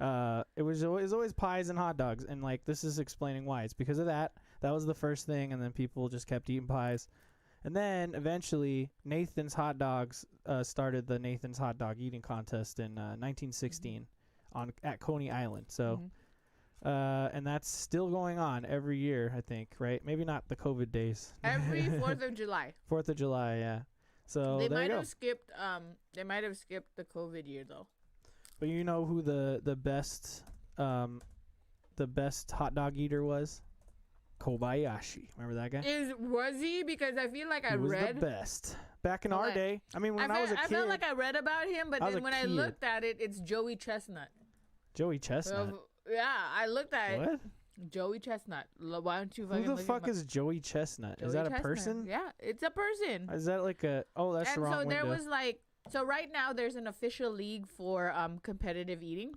It was always pies and hot dogs, and like this is explaining why. It's because of that. That was the first thing, and then people just kept eating pies. And then eventually, Nathan's Hot Dogs started the Nathan's Hot Dog Eating Contest in 1916 at Coney Island. So, and that's still going on every year, I think, right? Maybe not the COVID days. Every 4th of July. 4th of July, yeah. So They there might you go. have skipped. They might have skipped the COVID year though. But you know who the best hot dog eater was? Kobayashi. Remember that guy? Was he? Because I feel like I He was read. the best back in our Okay. day. I mean, when I was a kid, I felt like I read about him, but I was then a when I kid. looked at it, it's Joey Chestnut. Joey Chestnut. Yeah, I looked at it. What? Joey Chestnut. Why don't you fucking Who the look fuck him up? is Joey Chestnut? Joey Is that a Chestnut. person? Yeah, it's a person. Is that like a? Oh, that's the And wrong so window. there was like, so right now there's an official league for competitive eating.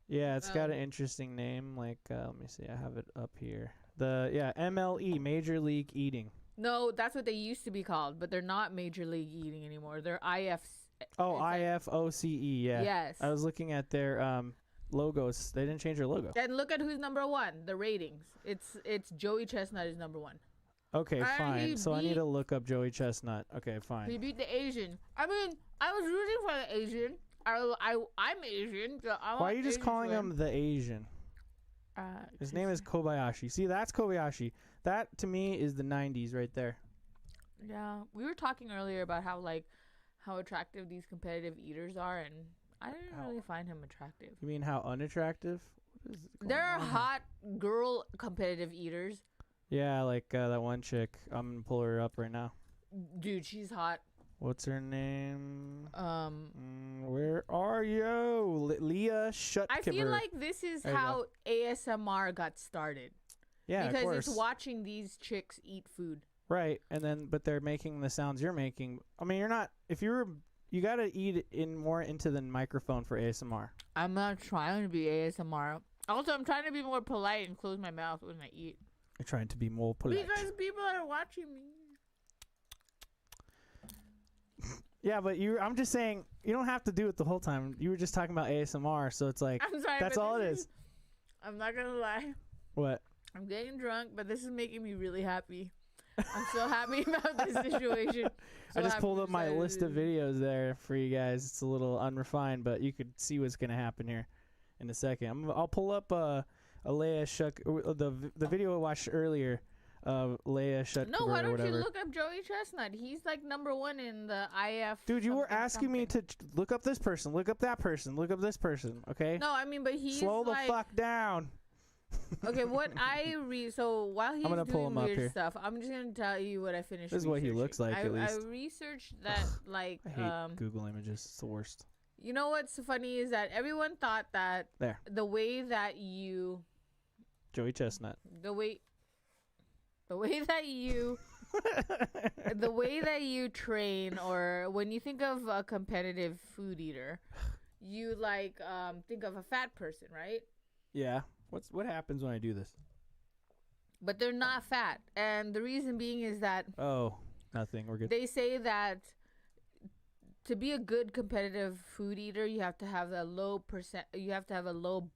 Yeah, it's got an interesting name. Like, let me see. I have it up here. MLE, Major League Eating. No, that's what they used to be called, but they're not Major League Eating anymore. They're IFs. Oh, IFOCE. Yeah. Yes. I was looking at their logos. They didn't change their logo. And look at who's number one. The ratings. It's Joey Chestnut is number one. Okay, And fine. he So I need beat- to look up Joey Chestnut. Okay, fine. He beat the Asian. I mean, I was rooting for the Asian. I'm Asian. So I Why want are you just Asian calling to him the Asian? win. His name is Kobayashi. See, that's Kobayashi. That to me is the 90s right there. Yeah, we were talking earlier about how attractive these competitive eaters are, and I didn't really find him attractive. You mean how unattractive? What is going There are on? hot girl competitive eaters. Yeah, like that one chick. I'm gonna pull her up right now. Dude, she's hot. What's her name? Where are you? Leah Shutkiver. I feel like this is how ASMR got started. Yeah, because of course. it's watching these chicks eat food. Right, and then but they're making the sounds you're making. I mean, you're not. If you gotta eat in more into the microphone for ASMR. I'm not trying to be ASMR. Also, I'm trying to be more polite and close my mouth when I eat. You're trying to be more polite. Because people are watching me. Yeah, but I'm just saying you don't have to do it the whole time. You were just talking about ASMR, so it's like I'm sorry, that's all it is. I'm not gonna lie. What? I'm getting drunk, but this is making me really happy. I'm so happy about this situation. I just pulled up my list of videos there for you guys. It's a little unrefined, but you could see what's gonna happen here in a second. I'll pull up a Leia the video I watched earlier. Leia Shutkiver. No, why don't you whatever. look up Joey Chestnut? He's like #1 in the IF. Dude, you were asking me to look up this person, look up that person, look up this person. Okay. No, I mean, but he's slow the like, fuck down. Okay, what I read. So while he's gonna pull doing him up here. weird stuff, I'm just gonna tell you what I finished. This is what he looks like, at least. I researched that like. I hate Google Images. It's the worst. You know what's funny is that everyone thought that the way that you. Joey Chestnut. The way that you train, or when you think of a competitive food eater, you like think of a fat person, right? Yeah. What happens when I do this? But they're not fat, and the reason being is that nothing. We're good. They say that to be a good competitive food eater, you have to have a low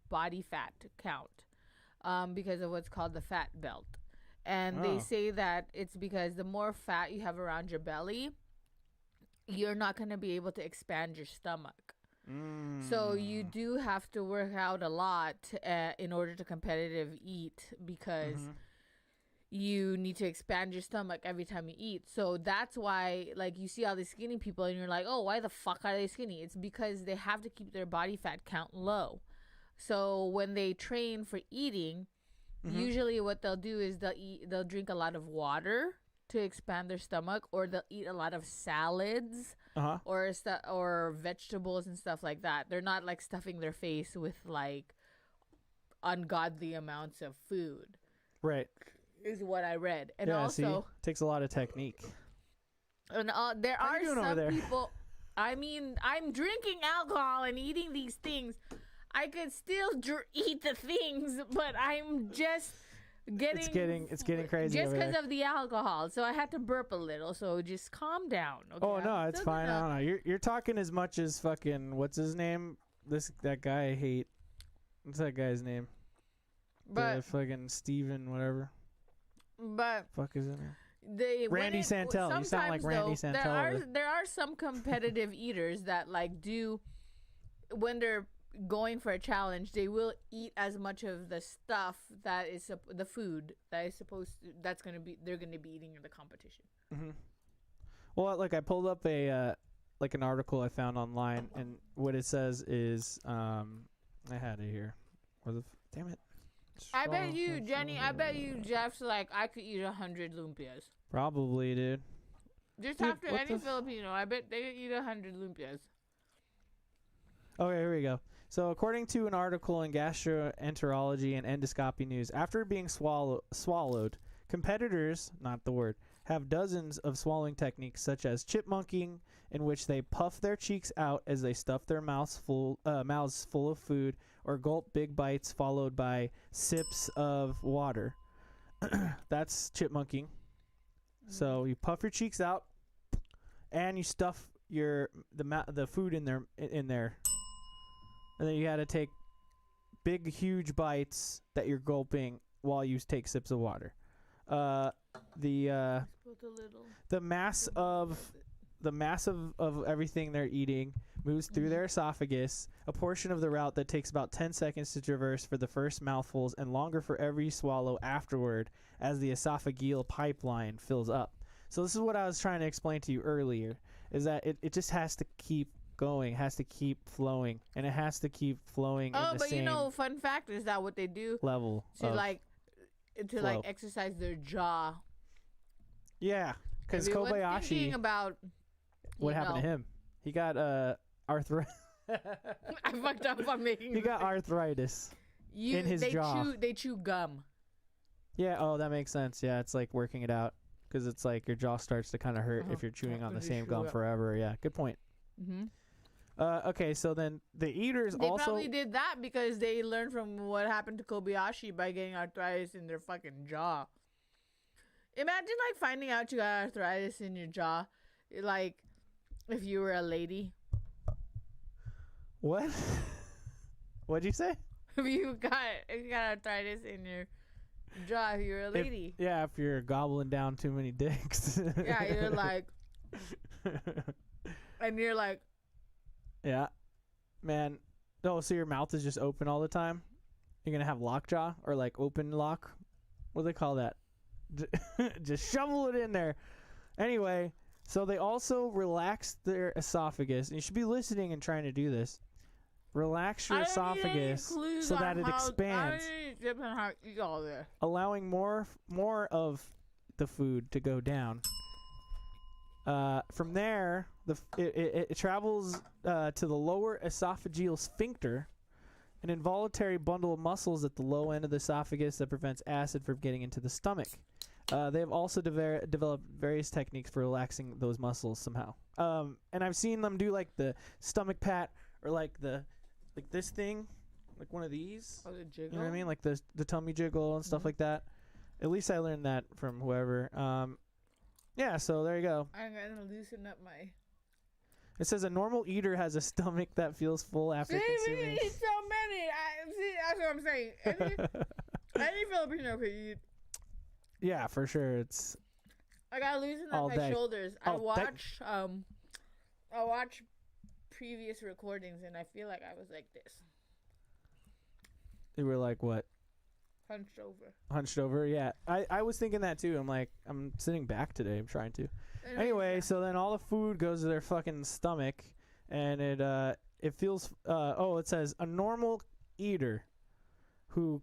body fat count, because of what's called the fat belt. And they say that it's because the more fat you have around your belly, you're not going to be able to expand your stomach. So you do have to work out a lot in order to competitive eat, because you need to expand your stomach every time you eat. So that's why, like, you see all these skinny people and you're like, oh, why the fuck are they skinny? It's because they have to keep their body fat count low. So when they train for eating, usually what they'll do is they'll drink a lot of water to expand their stomach, or they'll eat a lot of salads or vegetables and stuff like that. They're not like stuffing their face with like ungodly amounts of food. Right. Is what I read. And yeah, also it takes a lot of technique. And there are some people, I mean, I'm drinking alcohol and eating these things. I could still eat the things, but I'm just getting it's getting crazy just because of the alcohol. So I had to burp a little. So just calm down. Okay? Oh no, it's fine. I don't know. You're talking as much as fucking what's his name? That guy I hate. What's that guy's name? But the fucking Steven whatever. But fuck is it? Randy Santel. You sound like Randy Santel. There are some competitive eaters that like do when they're going for a challenge, they will eat as much of the stuff that is the food that is supposed to they're gonna be eating in the competition. Well, like I pulled up an article I found online, and what it says is I had it here. Damn it. I bet you, Jenny. I bet you, Jeff's like, I could eat 100 lumpias. Probably, dude. Just after any Filipino, I bet they could eat 100 lumpias. Okay, here we go. So, according to an article in Gastroenterology and Endoscopy News, after being swallowed, competitors, not the word, have dozens of swallowing techniques, such as chipmunking, in which they puff their cheeks out as they stuff their mouths full of food, or gulp big bites followed by sips of water. That's chipmunking. So you puff your cheeks out, and you stuff the food in there, and then you got to take big, huge bites that you're gulping while you take sips of water. The mass of everything they're eating moves through their esophagus, a portion of the route that takes about 10 seconds to traverse for the first mouthfuls and longer for every swallow afterward as the esophageal pipeline fills up. So this is what I was trying to explain to you earlier, is that it just has to keep going, has to keep flowing, and it has to keep flowing in the same fun fact is that what they do level. to like to flow. exercise their jaw. Yeah, because Everyone's Kobayashi. thinking about What happened to him? He got arthritis. I fucked up on making. He got arthritis in his jaw. They chew gum. Yeah. Oh, that makes sense. Yeah, it's like working it out because it's like your jaw starts to kind of hurt if you're chewing on the same gum forever. Yeah. Good point. Mm-hmm. Okay, so then the eaters They also probably did that because they learned from what happened to Kobayashi by getting arthritis in their fucking jaw. Imagine finding out you got arthritis in your jaw, like if you were a lady. What? What'd you say? If you got arthritis in your jaw, if you're a lady. If you're gobbling down too many dicks. Yeah, you're like, and you're like. Yeah, man. Oh, so your mouth is just open all the time? You're gonna have lockjaw or open lock? What do they call that? Just shovel it in there. Anyway, so they also relax their esophagus. And you should be listening and trying to do this. Relax your esophagus so that it expands, allowing more of the food to go down. From there, it travels to the lower esophageal sphincter, an involuntary bundle of muscles at the low end of the esophagus that prevents acid from getting into the stomach. They have also developed various techniques for relaxing those muscles somehow. And I've seen them do the stomach pat or this thing, one of these. Oh, the jiggle? You know what I mean? The tummy jiggle and stuff like that. At least I learned that from whoever. Yeah, so there you go. I'm gonna loosen up my. It says a normal eater has a stomach that feels full after consuming. We eat so many. That's what I'm saying. Any Filipino could eat. Yeah, for sure. It's. I gotta loosen up my shoulders. I watch previous recordings, and I feel like I was like this. You were like what? Hunched over, yeah. I was thinking that too. I'm sitting back today. I'm trying to. Anyway, so then all the food goes to their fucking stomach, and it feels. It says a normal eater, who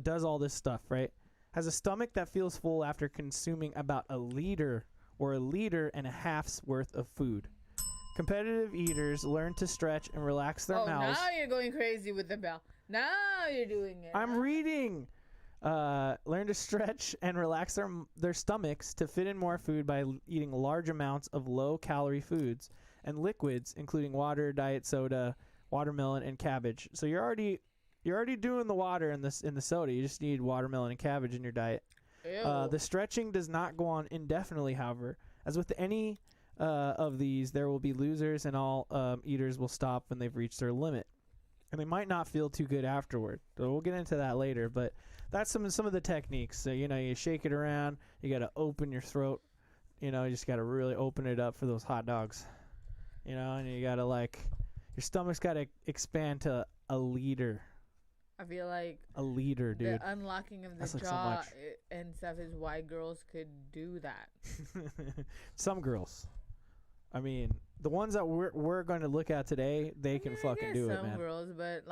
does all this stuff, right, has a stomach that feels full after consuming about a liter or a liter and a half's worth of food. Competitive eaters learn to stretch and relax their mouths. Now you're going crazy with the bell. Now you're doing it. I'm reading. Learn to stretch and relax their stomachs to fit in more food by eating large amounts of low-calorie foods and liquids, including water, diet soda, watermelon, and cabbage. So you're already doing the water in the soda. You just need watermelon and cabbage in your diet. The stretching does not go on indefinitely, however. As with any of these, there will be losers, and all eaters will stop when they've reached their limit. And they might not feel too good afterward. So we'll get into that later, but that's some of the techniques. So, you shake it around. You got to open your throat. You just got to really open it up for those hot dogs. And you got to your stomach's got to expand to a liter. I feel like a liter, dude. The unlocking of the That's jaw so and stuff is why girls could do that. Some girls. I mean, the ones that we're going to look at today, they can fucking do it, man. Some girls, but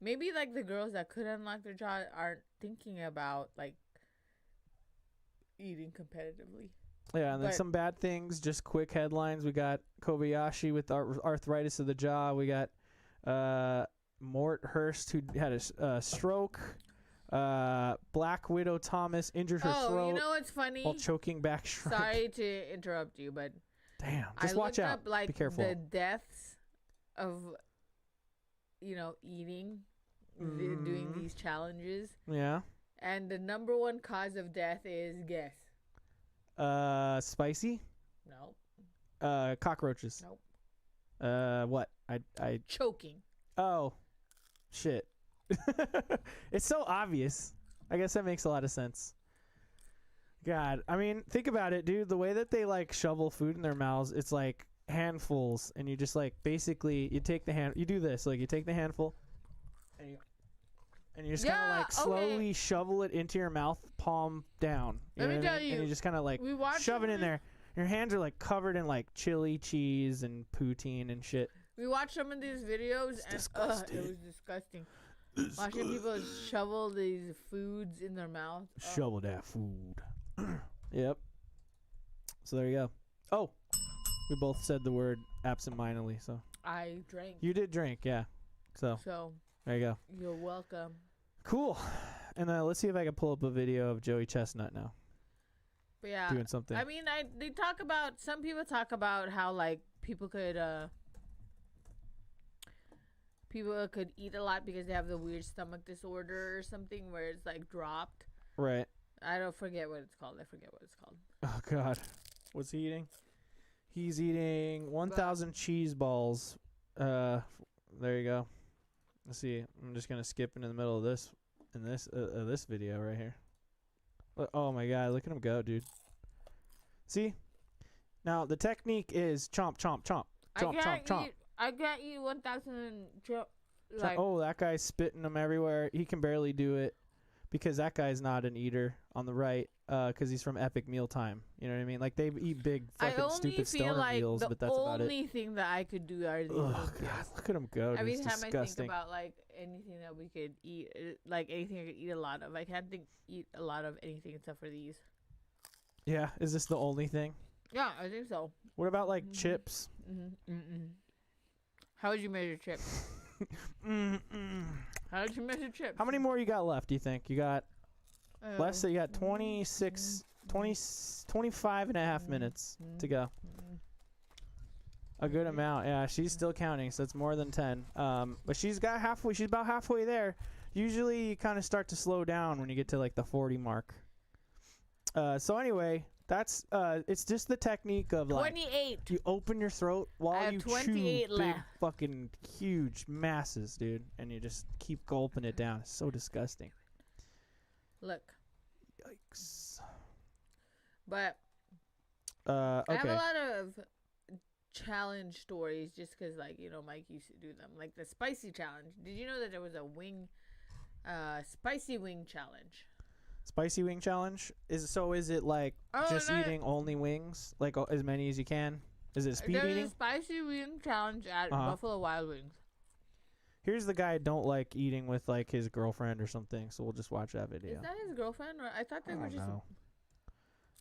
maybe the girls that could unlock their jaw aren't thinking about eating competitively. Yeah, and then some bad things, just quick headlines. We got Kobayashi with arthritis of the jaw. We got Mort Hurst, who had a stroke. Black Widow Thomas injured her throat. Oh, you know what's funny? While choking back shrike. Sorry to interrupt you, but damn, just watch out. Be careful. The deaths of eating, doing these challenges. Yeah. And the number one cause of death is guess. Spicy? No. Cockroaches. Nope. What? I choking. Oh, shit. It's so obvious. I guess that makes a lot of sense. God, I mean, think about it, dude. The way that they shovel food in their mouths, it's handfuls, and you just basically you take the you do this, you take the handful, and you just kind of slowly shovel it into your mouth, palm down. Let me tell you, and you just kind of shove it in there. Your hands are covered in chili cheese and poutine and shit. We watched some of these videos, and it was disgusting. Watching people shovel these foods in their mouth. Oh. Shovel that food. Yep. So there you go. Oh, we both said the word absentmindedly. So I drank. you did drink, yeah. So there you go. You're welcome. Cool. And let's see if I can pull up a video of Joey Chestnut now. But yeah, doing something. I mean, some people talk about how like people could eat a lot because they have the weird stomach disorder or something where it's like dropped. Right. I don't forget what it's called. Oh God, what's he eating? He's eating 1,000 cheese balls. There you go. Let's see. I'm just gonna skip into the middle of this this video right here. Oh my God, look at him go, dude. See? Now the technique is chomp, chomp, chomp, chomp, chomp, chomp. I can't eat 1,000. Oh, that guy's spitting them everywhere. He can barely do it because that guy's not an eater on the right. Because he's from Epic Mealtime. You know what I mean? Like they eat big fucking stupid stoner meals, but that's about it. The only thing that I could do are these. Oh God, look at him go. Every it's time disgusting. I think about like anything that we could eat, like anything I could eat a lot of, I can't eat a lot of anything except for these. Yeah, is this the only thing? Yeah, I think so. What about like chips? How would you measure chips? How did you measure chips? How many more you got left? Do you think you got? Less than you got 25 and a half minutes to go. A good amount. Yeah, she's still counting, so it's more than 10. But she's about halfway there. Usually you kind of start to slow down when you get to like the 40 mark. So anyway, that's it's just the technique of like 28. You open your throat while you chew big left. fucking huge masses, dude, and you just keep gulping it down. It's so disgusting. Look. Yikes. But okay. I have a lot of challenge stories just because, like, you know, Mike used to do them. Like the spicy challenge. Did you know that there was a spicy wing challenge? Spicy wing challenge? Is it like eating only wings? Like as many as you can? Is it speed eating? There's a spicy wing challenge at Buffalo Wild Wings. Here's the guy I don't like eating with like his girlfriend or something, so we'll just watch that video. Is that his girlfriend? Or I thought they were just. Know.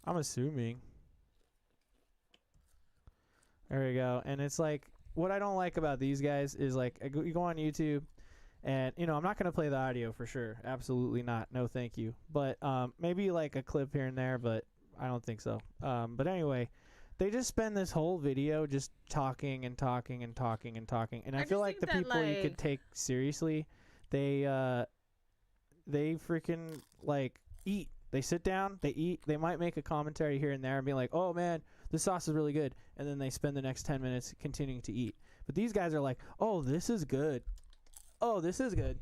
I'm assuming. There we go. And it's like, what I don't like about these guys is like, you go on YouTube, and you know, I'm not gonna play the audio for sure. Absolutely not. No, thank you. But maybe like a clip here and there, but I don't think so. But anyway. They just spend this whole video just talking and talking and talking and talking, and I feel like the people you could take seriously, they freaking like eat. They sit down, they eat. They might make a commentary here and there and be like, "Oh man, this sauce is really good," and then they spend the next 10 minutes continuing to eat. But these guys are like, "Oh, this is good. Oh, this is good.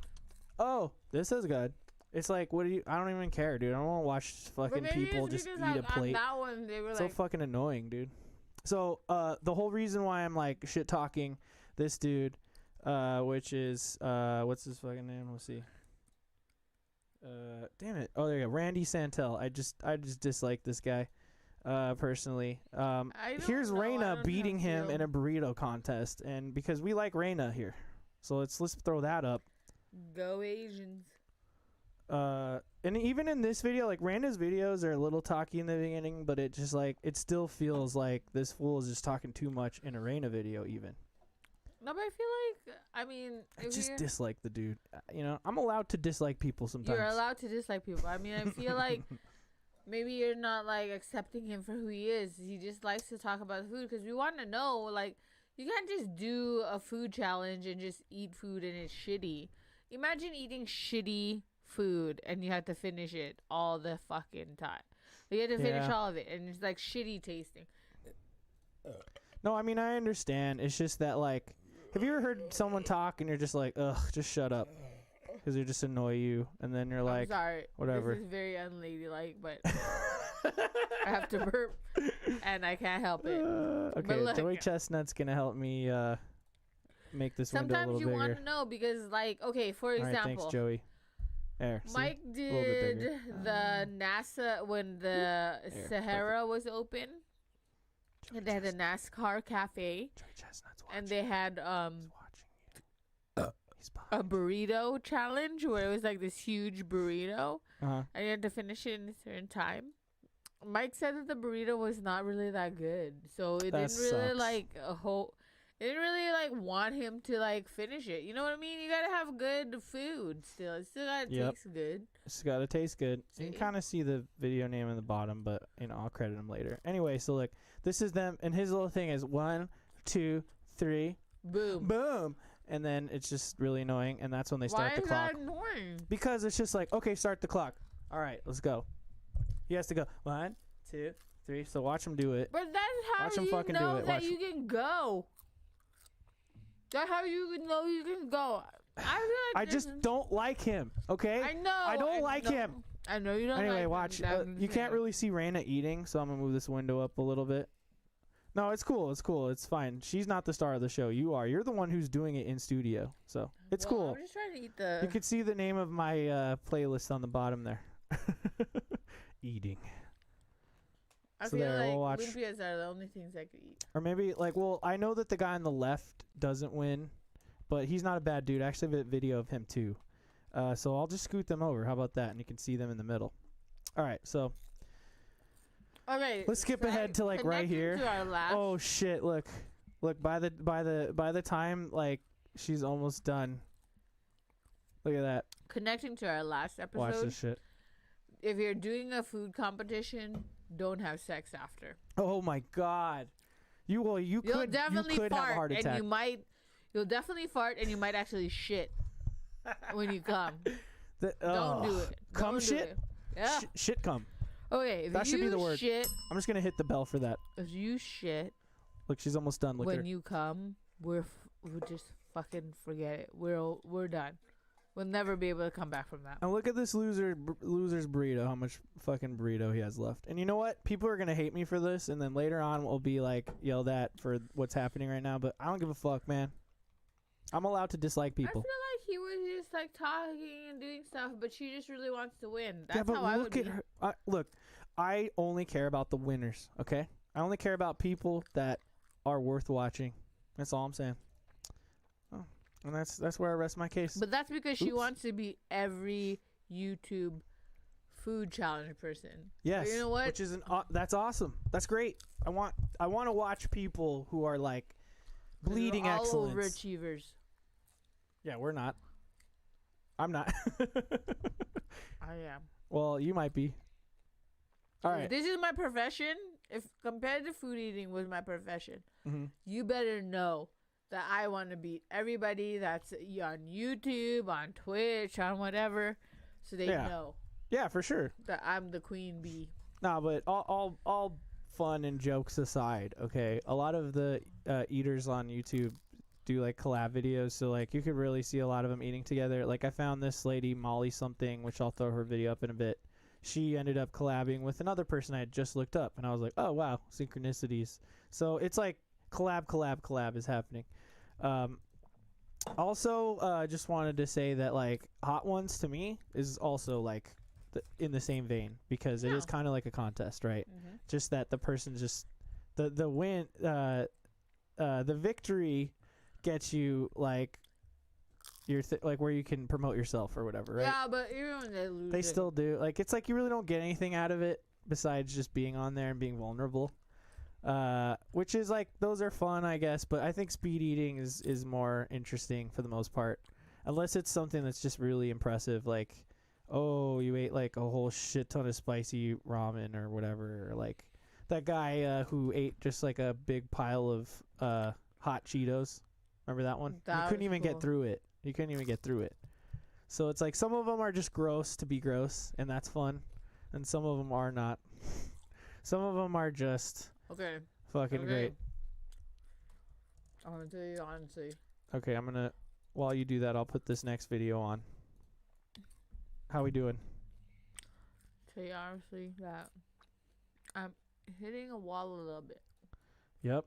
Oh, this is good." It's like, I don't even care, dude. I don't want to watch fucking people just eat a plate. On that one, they were so fucking annoying, dude. So, the whole reason why I'm like shit talking this dude, which is, what's his fucking name? Let's see. Damn it. Oh, there you go. Randy Santel. I just dislike this guy, personally. Here's Raina beating him in a burrito contest, and because we like Raina here. So let's throw that up. Go Asians. And even in this video, like Randa's videos are a little talky in the beginning, but it just like it still feels like this fool is just talking too much in a Raina video even. No, but I feel like, I mean, I just dislike the dude. You know, I'm allowed to dislike people sometimes. You're allowed to dislike people. I mean, I feel like maybe you're not like accepting him for who he is. He just likes to talk about food because we want to know, like, you can't just do a food challenge and just eat food and it's shitty. Imagine eating shitty food and you have to finish it all the fucking time. You have to finish all of it and it's like shitty tasting. No, I mean I understand. It's just that like, have you ever heard someone talk and you're just like, ugh, just shut up, because they just annoy you, and then you're like, I'm sorry, whatever. This is very unladylike, but I have to burp and I can't help it. Okay, look, Joey Chestnut's gonna help me make this window a little bigger. Sometimes you want to know because, like, okay, for example, all right, thanks, Joey. There, Mike did the NASA when the Sahara was open, and they had a NASCAR cafe, and they had a burrito challenge where it was like this huge burrito, Uh-huh. and you had to finish it in a certain time. Mike said that the burrito was not really that good, so it That didn't really sucks. like it didn't really like want him to like finish it. You know what I mean? You gotta have good food still. It still gotta taste good. It's got to taste good. You can See? kind of see the video name in the bottom, but I'll credit him later. Anyway, so look, this is them, and his little thing is 1, 2, 3, Boom. boom, and then it's just really annoying, and that's when they start Why the is clock. that annoying? Because it's just like, okay, start the clock. All right, let's go. He has to go 1, 2, 3. So watch him do it. But that's how Watch him you fucking do know it. that Watch. you can go. That's how you know you can go. I feel like I just don't like him. Okay. I know. I don't like know. him. I know you don't. Anyway, like him, watch. but I'm You just can't saying. really see Raina eating, so I'm gonna move this window up a little bit. No, it's cool. It's cool. It's fine. She's not the star of the show. You are. You're the one who's doing it in studio, so it's Well, cool. I'm just trying to eat the. You can see the name of my playlist on the bottom there. Eating. I so feel there, like we'll watch- lumpias are the only things I could eat. Or maybe well, I know that the guy on the left doesn't win, but he's not a bad dude. I actually have a video of him too. So I'll just scoot them over. How about that? And you can see them in the middle. All right, so Okay. let's skip ahead to like right connecting here. To our last, Oh shit! Look, by the time like she's almost done. Look at that. connecting to our last episode. Watch this shit. If you're doing a food competition, don't have sex after. Oh my god. You could definitely have fart, a heart attack. and you'll definitely fart, and you might actually shit when you come. Don't do it. Cum Don't do shit? it. Yeah. Shit cum. Okay. If That you should be the word. Shit. I'm just gonna hit the bell for that. If you shit Look, she's almost done. Look at her. when you come, we'll just fucking forget it. We're done. We'll never be able to come back from that. And look at this loser's burrito. How much fucking burrito he has left. And you know what? People are gonna hate me for this, and then later on we'll be like yelled at for what's happening right now. But I don't give a fuck, man. I'm allowed to dislike people. I feel like he was just like talking and doing stuff, but she just really wants to win. That's Yeah, but how I would look at be. her. Look, I only care about the winners. Okay, I only care about people that are worth watching. That's all I'm saying. Oh, and that's where I rest my case. But that's because she Oops. wants to be every YouTube food challenge person. Yes, But you know what? which is that's awesome. That's great. I want to watch people who are like bleeding We're all excellence. overachievers. Yeah, we're not. I'm not. I am. Well, you might be. All If right. this is my profession, if competitive food eating was my profession, Mhm. you better know that I want to beat everybody that's on YouTube, on Twitch, on whatever, so they Yeah. know Yeah, for sure. that I'm the queen bee. No, but all fun and jokes aside, okay. A lot of the eaters on YouTube do like collab videos, so like you could really see a lot of them eating together. Like I found this lady Molly something, which I'll throw her video up in a bit. She ended up collabing with another person I had just looked up, and I was like, oh wow, synchronicities. So it's like collab is happening. Also, just wanted to say that like Hot Ones to me is also like in the same vein, because it is Yeah. kind of like a contest, right? Mm-hmm. Just that the person just the win the victory gets you like your like where you can promote yourself or whatever, right? Yeah, but even when they lose, They still do. Like it's like you really don't get anything out of it besides just being on there and being vulnerable. Which is like those are fun, I guess, but I think speed eating is more interesting for the most part. Unless it's something that's just really impressive, like oh, you ate like a whole shit ton of spicy ramen or whatever, or like that guy who ate just like a big pile of hot Cheetos. Remember that one? That You couldn't was even cool. get through it. You couldn't even get through it. So it's like some of them are just gross to be gross, and that's fun, and some of them are not. Some of them are just Okay. fucking Okay. great. I'm gonna tell you honestly. Okay, I'm gonna. While you do that, I'll put this next video on. How we doing? Tell you honestly that I'm hitting a wall a little bit. Yep.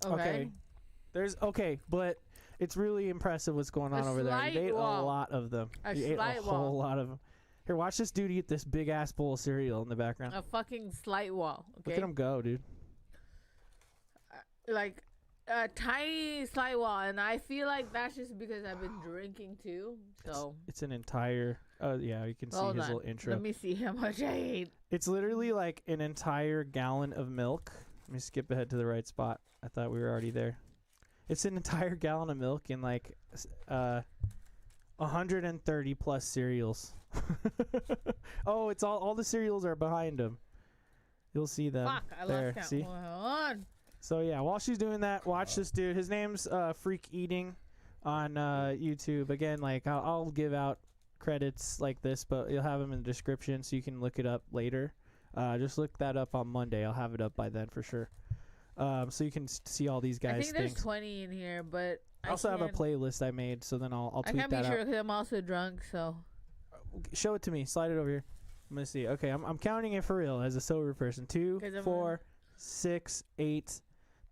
Okay. But it's really impressive what's going on A over there. slight You ate wall. a lot of them. A You ate a slight whole wall. lot of them. Here, watch this dude eat this big ass bowl of cereal in the background. A fucking slight wall. Okay. Look at him go, dude. Like a tiny slidewall, and I feel like that's just because I've been drinking too. So It's an entire. Yeah, you can see hold his on. little intro. Let me see how much I ate. It's literally like an entire gallon of milk. Let me skip ahead to the right spot. I thought we were already there. It's an entire gallon of milk and like 130 plus cereals. Oh, it's all the cereals are behind him. You'll see them. Fuck, I there. lost count. See? Hold on. So yeah, while she's doing that, watch this dude. His name's Freak Eating on YouTube. Again, like I'll give out credits like this, but you'll have them in the description so you can look it up later. Just look that up on Monday. I'll have it up by then for sure. So you can see all these guys' I think there's things. 20 in here, but I also have a playlist I made, so then I'll I tweet can't be that sure out. because I'm also drunk. So Show it to me. Slide it over here. I'm gonna see. Okay, I'm counting it for real as a sober person. 2, 'Cause I'm 4, 6, 8,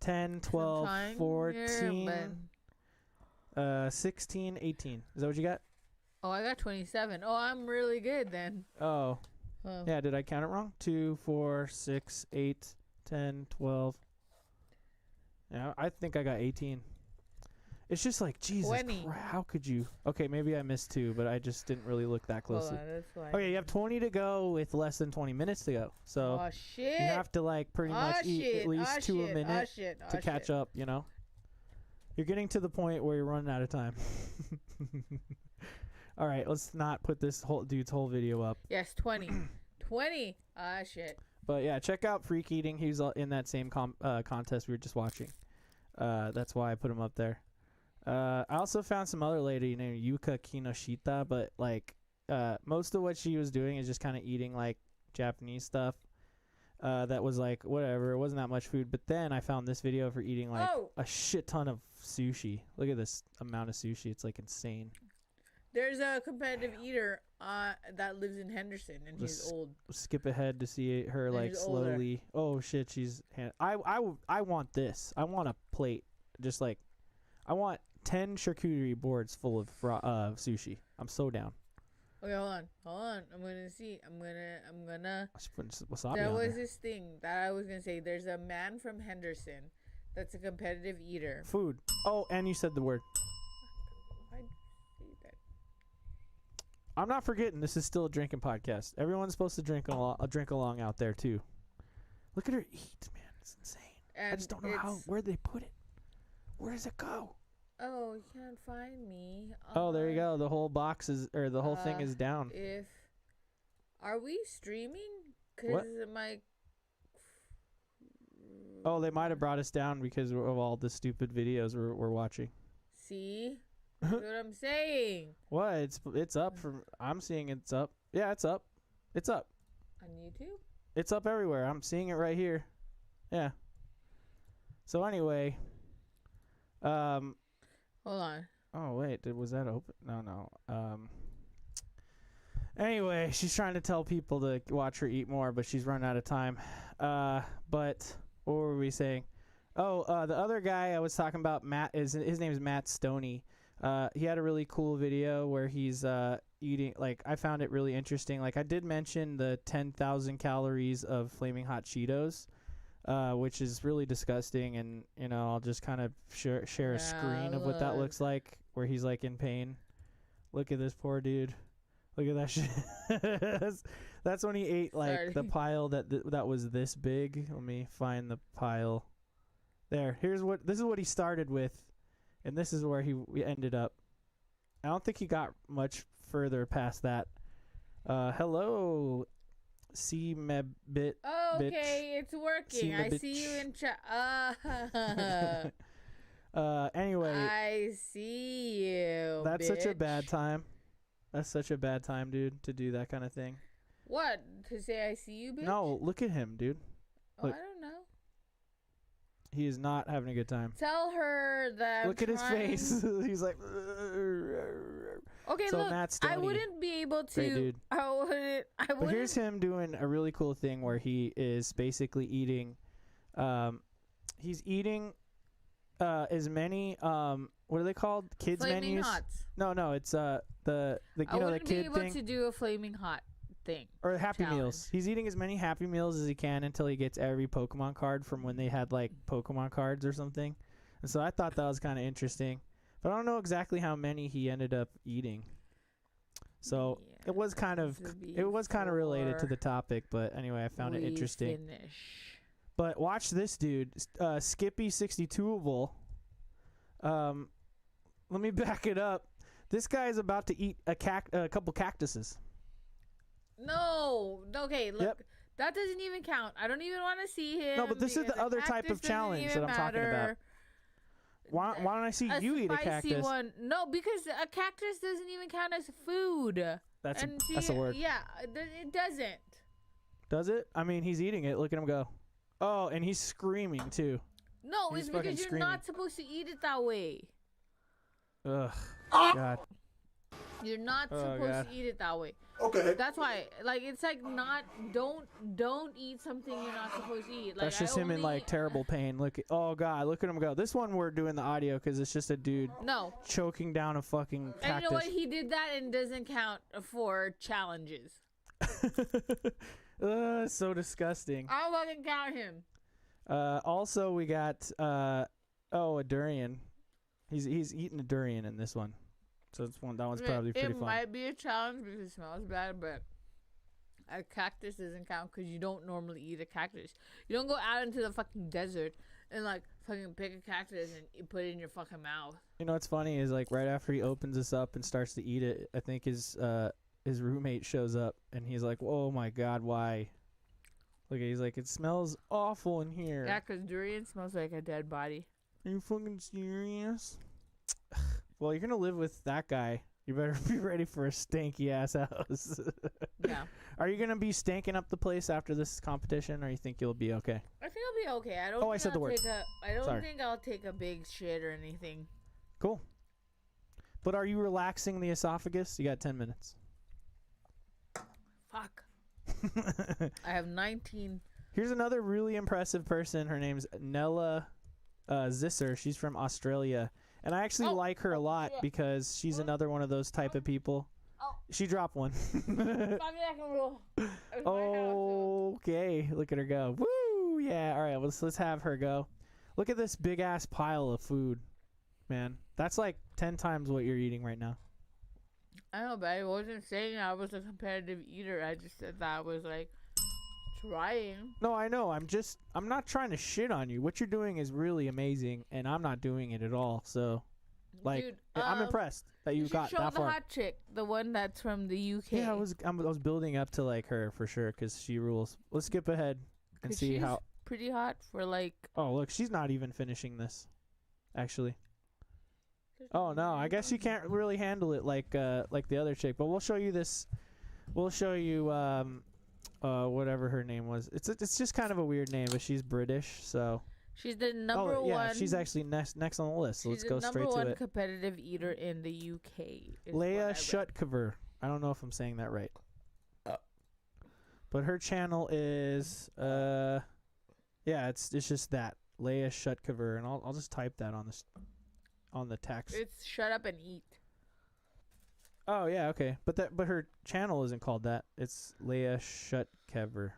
10, 12, trying 14, here, 16, 18. Is that what you got? oh, I got 27. Oh, I'm really good then. Oh, Oh. yeah. Did I count it wrong? 2, 4, 6, 8, 10, 12. Yeah, I think I got 18. It's just like, Jesus 20. Christ, how could you? Okay, maybe I missed 2, but I just didn't really look that Hold closely. on, that's why. Okay, you have 20 to go with less than 20 minutes to go. So Oh shit. you have to like pretty much eat at least 2 a minute to catch up, you know? You're getting to the point where you're running out of time. All right, let's not put this whole dude's whole video up. Yes, 20. 20. Ah, shit. But yeah, check out Freak Eating. He's in that same contest we were just watching. That's why I put him up there. I also found some other lady named Yuka Kinoshita, but like most of what she was doing is just kind of eating like Japanese stuff. That was like whatever. It wasn't that much food. But then I found this video of her eating like a shit ton of sushi. Look at this amount of sushi. It's like insane. There's a competitive eater that lives in Henderson, and he's old. Skip ahead to see her And like he's older. slowly. Oh shit, she's. I want this. I want a plate. Just like, I want 10 charcuterie boards full of sushi. I'm so down. Okay, hold on. I'm gonna see. I'm gonna. I should put some wasabi There on was there. this thing that I was gonna say. There's a man from Henderson that's a competitive eater. Food. Oh, and you said the word. I see that. I'm not forgetting. This is still a drinking podcast. Everyone's supposed to drink along out there too. Look at her eat, man. It's insane. And I just don't know where'd they put it. Where does it go? Oh, you can't find me. Oh, there you go. The whole box is, or the whole thing is down. Are we streaming? What? Cause my. Oh, they might have brought us down because of all the stupid videos we're watching. See, that's what I'm saying. What? It's up from. I'm seeing it's up. Yeah, it's up. It's up. On YouTube. It's up everywhere. I'm seeing it right here. Yeah. So anyway, Hold on. Oh wait, was that open? No. Anyway, she's trying to tell people to watch her eat more, but she's run out of time. But what were we saying? Oh, the other guy I was talking about, Matt, his name is Matt Stoney. He had a really cool video where he's eating. Like, I found it really interesting. Like, I did mention the 10,000 calories of Flaming Hot Cheetos, which is really disgusting. And you know, I'll just kind of share a screen of what that looks like, where he's like in pain. Look at this poor dude. Look at that shit. That's when he ate like the pile that was this big. Let me find the pile. There. This is what he started with, and this is where we ended up. I don't think he got much further past that. Hello, C Mebit. Oh, okay, bitch. it's working. I see you in chat. Anyway. I see you. That's such a bitch. bad time. That's such a bad time, dude, to do that kind of thing. What? To say I see you, bitch? No, look at him, dude. Oh, Look. I don't know. He is not having a good time. Tell her that. Look at his face. He's like. Okay, so look. Matt Stoney, I wouldn't be able to. great dude. I wouldn't. But here's him doing a really cool thing where he is basically eating. He's eating as many what are they called? Kids Flaming menus. Hots. No, it's the you I know the wouldn't kid be able thing to do a flaming hot thing. or Happy challenge. Meals. He's eating as many Happy Meals as he can until he gets every Pokemon card from when they had like Pokemon cards or something. And so I thought that was kind of interesting. But I don't know exactly how many he ended up eating. So it was kind of related to the topic, but anyway, I found it interesting. But watch this dude, Skippy62able. Let me back it up. This guy is about to eat a couple cactuses. No. Okay, look. That doesn't even count. I don't even want to see him. No, but this is the other type of challenge that I'm talking about. Why don't I see you eat a cactus? One. No, because a cactus doesn't even count as food. That's a word. Yeah, it doesn't. Does it? I mean, he's eating it. Look at him go. Oh, and he's screaming too. No, it's because you're not supposed to eat it that way. Ugh. God. You're not supposed to eat it that way. Okay. That's why, like, it's like don't eat something you're not supposed to eat. Like, that's just him in like terrible pain. Look at him go. This one we're doing the audio because it's just a dude choking down a fucking cactus. And you know what? He did that and doesn't count for challenges. So disgusting. I'll fucking count him. Also we got a durian. He's eating a durian in this one. So that one's probably pretty fun. It might be a challenge because it smells bad, but a cactus doesn't count because you don't normally eat a cactus. You don't go out into the fucking desert and like fucking pick a cactus and you put it in your fucking mouth. You know what's funny is like right after he opens this up and starts to eat it, I think his roommate shows up and he's like, "Oh my god, why?" Look, he's like, "It smells awful in here." Yeah, because durian smells like a dead body. Are you fucking serious? Well, you're gonna live with that guy. You better be ready for a stanky ass house. Yeah. Are you gonna be stanking up the place after this competition, or you think you'll be okay? I think I'll be okay. I don't. I said the word. I don't think I'll take a big shit or anything. Cool. But are you relaxing the esophagus? You got 10 minutes. Fuck. I have 19. Here's another really impressive person. Her name's Nella Zisser. She's from Australia. And I actually like her a lot because she's another one of those type of people. Oh. She dropped one. Okay, look at her go. Woo! Yeah, all right, let's have her go. Look at this big-ass pile of food, man. That's like 10 times what you're eating right now. I know, but I wasn't saying I was a competitive eater. I just said that I was like trying. No, I know. I'm not trying to shit on you. What you're doing is really amazing, and I'm not doing it at all. So, like, dude, I'm impressed that you got that far. Show the hot chick, the one that's from the UK. Yeah, I was building up to like her for sure because she rules. Let's skip ahead and see how. Pretty hot for like. Oh look, she's not even finishing this, actually. Oh no, I guess you can't really handle it like the other chick. But we'll show you this. We'll show you whatever her name was. It's just kind of a weird name, but she's British, so. She's the number one. Yeah, she's actually next on the list. So let's go straight to it. She's the number one competitive eater in the UK. Leia Shutcover. I don't know if I'm saying that right. But her channel is it's just that Leia Shutcover, and I'll just type that on the text. It's shut up and eat. Oh yeah, okay. But her channel isn't called that. It's Leia Shutcover.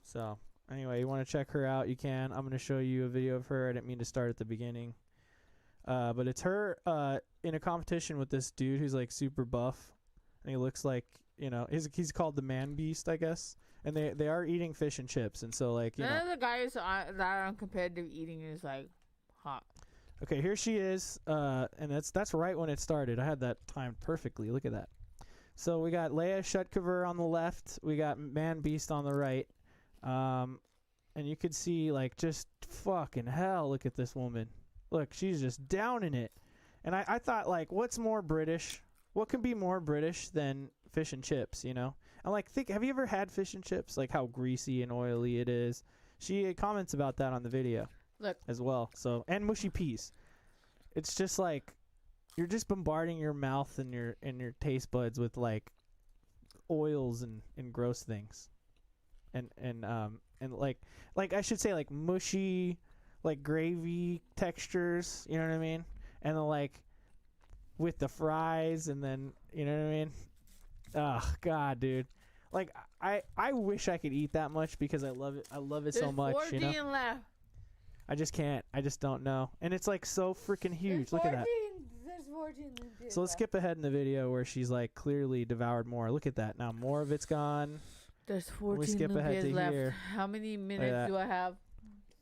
So anyway, you want to check her out, you can. I'm going to show you a video of her. I didn't mean to start at the beginning. But it's her in a competition with this dude who's like super buff. And he looks like, he's called the Man Beast, I guess. And they are eating fish and chips. And so like, none of the guys that are on competitive eating is like hot. Okay, here she is. And that's right when it started. I had that timed perfectly. Look at that. So we got Leia Shutcover on the left. We got Man Beast on the right. And you could see like just fucking hell. Look at this woman. Look, she's just down in it. And I thought like, what's more British? What can be more British than fish and chips? And like, have you ever had fish and chips? Like how greasy and oily it is. She comments about that on the video. Look as well. So and mushy peas. It's just like you're just bombarding your mouth and your taste buds with like oils and gross things. And like I should say like mushy, like gravy textures, you know what I mean? And then like with the fries, and then you know what I mean? Oh god, dude. Like I wish I could eat that much because I love it. I love it so much. There's 14 left. I just can't. I just don't know. And it's like so freaking huge. Look at that. There's 14 limpias. So let's skip ahead in the video where she's like clearly devoured more. Look at that. Now more of it's gone. There's 14 We skip ahead limpias to left. here. How many minutes do I have?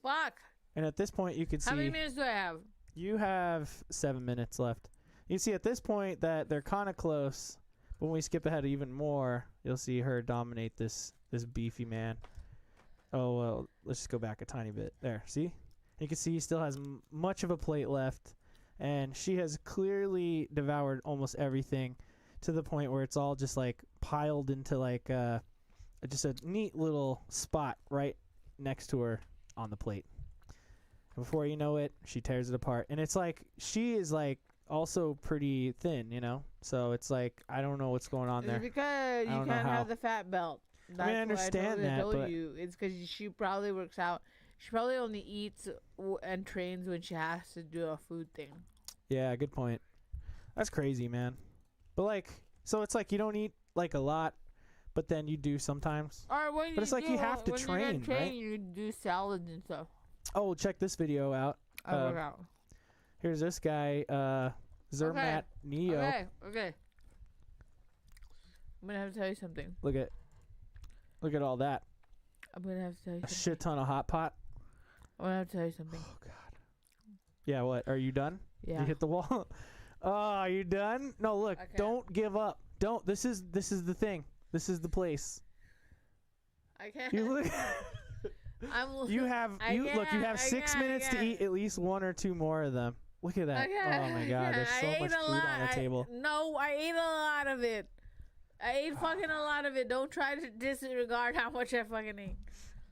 Fuck. And at this point, you can see. How many minutes do I have? You have 7 minutes left. You can see at this point that they're kind of close. But when we skip ahead even more, you'll see her dominate this beefy man. Oh, well, let's just go back a tiny bit. There, see? You can see he still has much of a plate left. And she has clearly devoured almost everything to the point where it's all just like piled into like just a neat little spot right next to her on the plate. And before you know it, she tears it apart. And it's like she is like also pretty thin, you know? So it's like I don't know what's going on there. It's because you can't have the fat belt. That's I understand I told that, you. It's because she probably works out. She probably only eats and trains when she has to do a food thing. Yeah, good point. That's crazy, man. But like, so it's like you don't eat like a lot, but then you do sometimes. Or when But it's like you have to when train, right? You do salads and stuff. Oh, check this video out. I work out. Here's this guy, Zermatt Neo. Okay. I'm gonna have to tell you something. Look at all that. I'm gonna have to tell you A something. shit ton of hot pot. I'm gonna have to tell you something. Oh god. Yeah, what? Are you done? Yeah. You hit the wall. Oh, are you done? No, look. Okay. Don't give up. Don't. This is the thing. This is the place. I can't. You look. You have you 6 minutes to eat at least one or two more of them. Look at that. Oh my god, there's so much food on the table. No, I ate a lot of it. I ate fucking a lot of it. Don't try to disregard how much I fucking ate.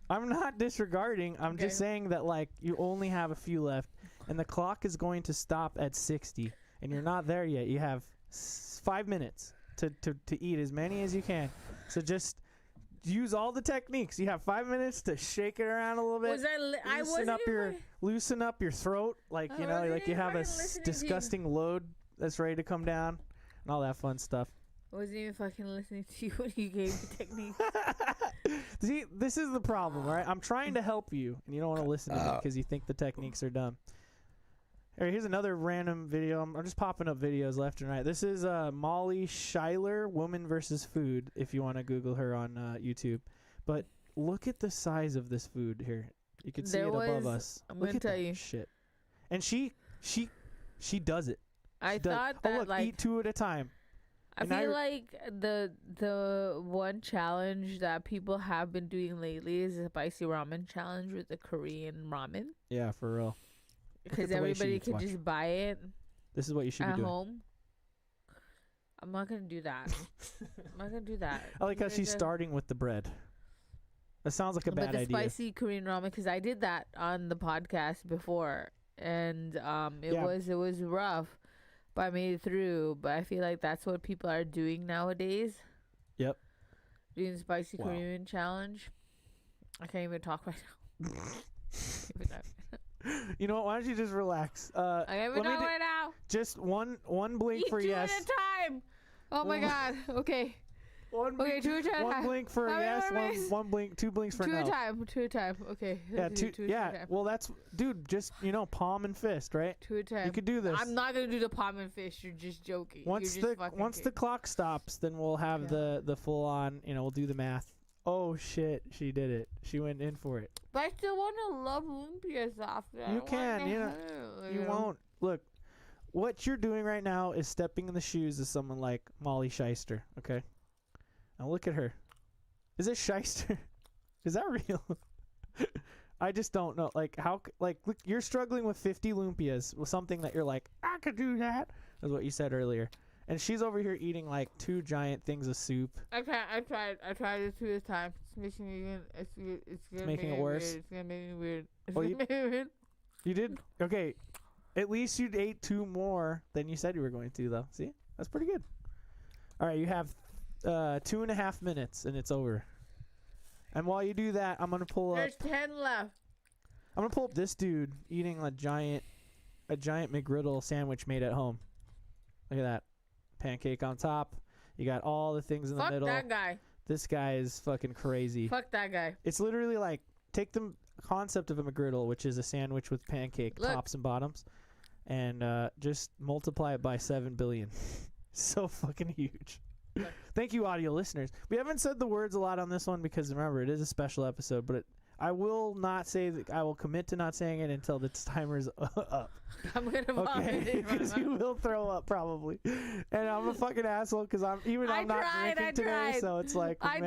I'm not disregarding. I'm just saying that like you only have a few left, and the clock is going to stop at 60, and you're not there yet. You have 5 minutes to eat as many as you can. So just use all the techniques. You have 5 minutes to shake it around a little bit. Loosen up your throat, like you know, like you have a disgusting load that's ready to come down, and all that fun stuff. I wasn't even fucking listening to you when you gave the technique. See, this is the problem, right? I'm trying to help you, and you don't want to listen to me because you think the techniques are dumb. Here, here's another random video. I'm just popping up videos left and right. This is Molly Schuyler, Woman versus Food, if you want to Google her on YouTube. But look at the size of this food here. You can see it above us. I'm going to tell you. Shit. And she does it. I thought that, look, like, eat two at a time. I feel like the one challenge that people have been doing lately is a spicy ramen challenge with the Korean ramen. Yeah, for real. Because everybody can just buy it. This is what you should be at doing. home. I'm not gonna do that. I'm not gonna do that. I like how she's starting with the bread. That sounds like a bad idea. But the spicy Korean ramen, because I did that on the podcast before, and it was rough. But I made it through. But I feel like that's what people are doing nowadays. Yep. Doing the spicy Korean challenge. I can't even talk right now. You know what? Why don't you just relax? I can't even talk right now. Just one blink for yes. Eat two at a time. Oh my god. Okay. One blink for yes. One blink. Two blinks for no. Two at a time. Okay. Yeah. Two. Yeah. Well, that's dude. Just palm and fist, right? Two at a time. You could do this. I'm not gonna do the palm and fist. You're just joking. Once the clock stops, then we'll have the full on. We'll do the math. Oh shit, she did it. She went in for it. But I still want to love lumpias after. You can, you won't. Look, what you're doing right now is stepping in the shoes of someone like Molly Shyster, okay? Now look at her. Is it Shyster? Is that real? I just don't know. Like, look, you're struggling with 50 lumpias with something that you're like, I could do that. That's what you said earlier. And she's over here eating like 2 giant things of soup. I tried it 2 at a time. It's making it worse. It's gonna make me weird. You did? Okay. At least you ate 2 more than you said you were going to, though. See? That's pretty good. All right, you have 2.5 minutes, and it's over. And while you do that, I'm gonna pull up. There's 10 left. I'm gonna pull up this dude eating a giant McGriddle sandwich made at home. Look at that. Pancake on top. You got all the things in the middle. Fuck that guy. This guy is fucking crazy. Fuck that guy. It's literally like take them concept of a McGriddle, which is a sandwich with pancake tops and bottoms, and just multiply it by 7 billion. So fucking huge. Thank you, audio listeners. We haven't said the words a lot on this one because, remember, it is a special episode, but I will not say that. I will commit to not saying it until the timer's up. I'm gonna vomit. Because you will throw up probably, and I'm a fucking asshole because I'm not drinking today. So it's like I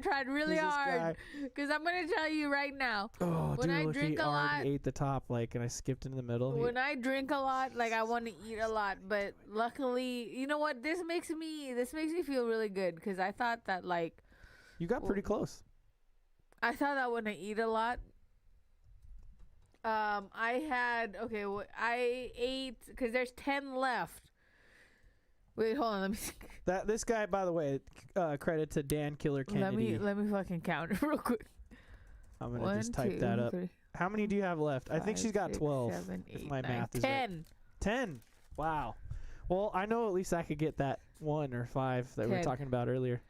tried really hard. Because I'm gonna tell you right now. Oh, when dude, I drink a lot, already ate the top and I skipped into the middle. When I drink a lot, I want to eat a lot, but luckily, you know what? This makes me feel really good because I thought that you got pretty close. I thought that when I eat a lot, I ate because there's 10 left. Wait, hold on, let me see. This guy, by the way, credit to Dan Killer Kennedy. Let me fucking count it real quick. I'm gonna just type that up. 3, How many do you have left? 5, I think she's got 6, 12. 7, 8, if my 9, math is 10. right. 10. Wow. Well, I know at least I could get that 1 or 5 that we were talking about earlier.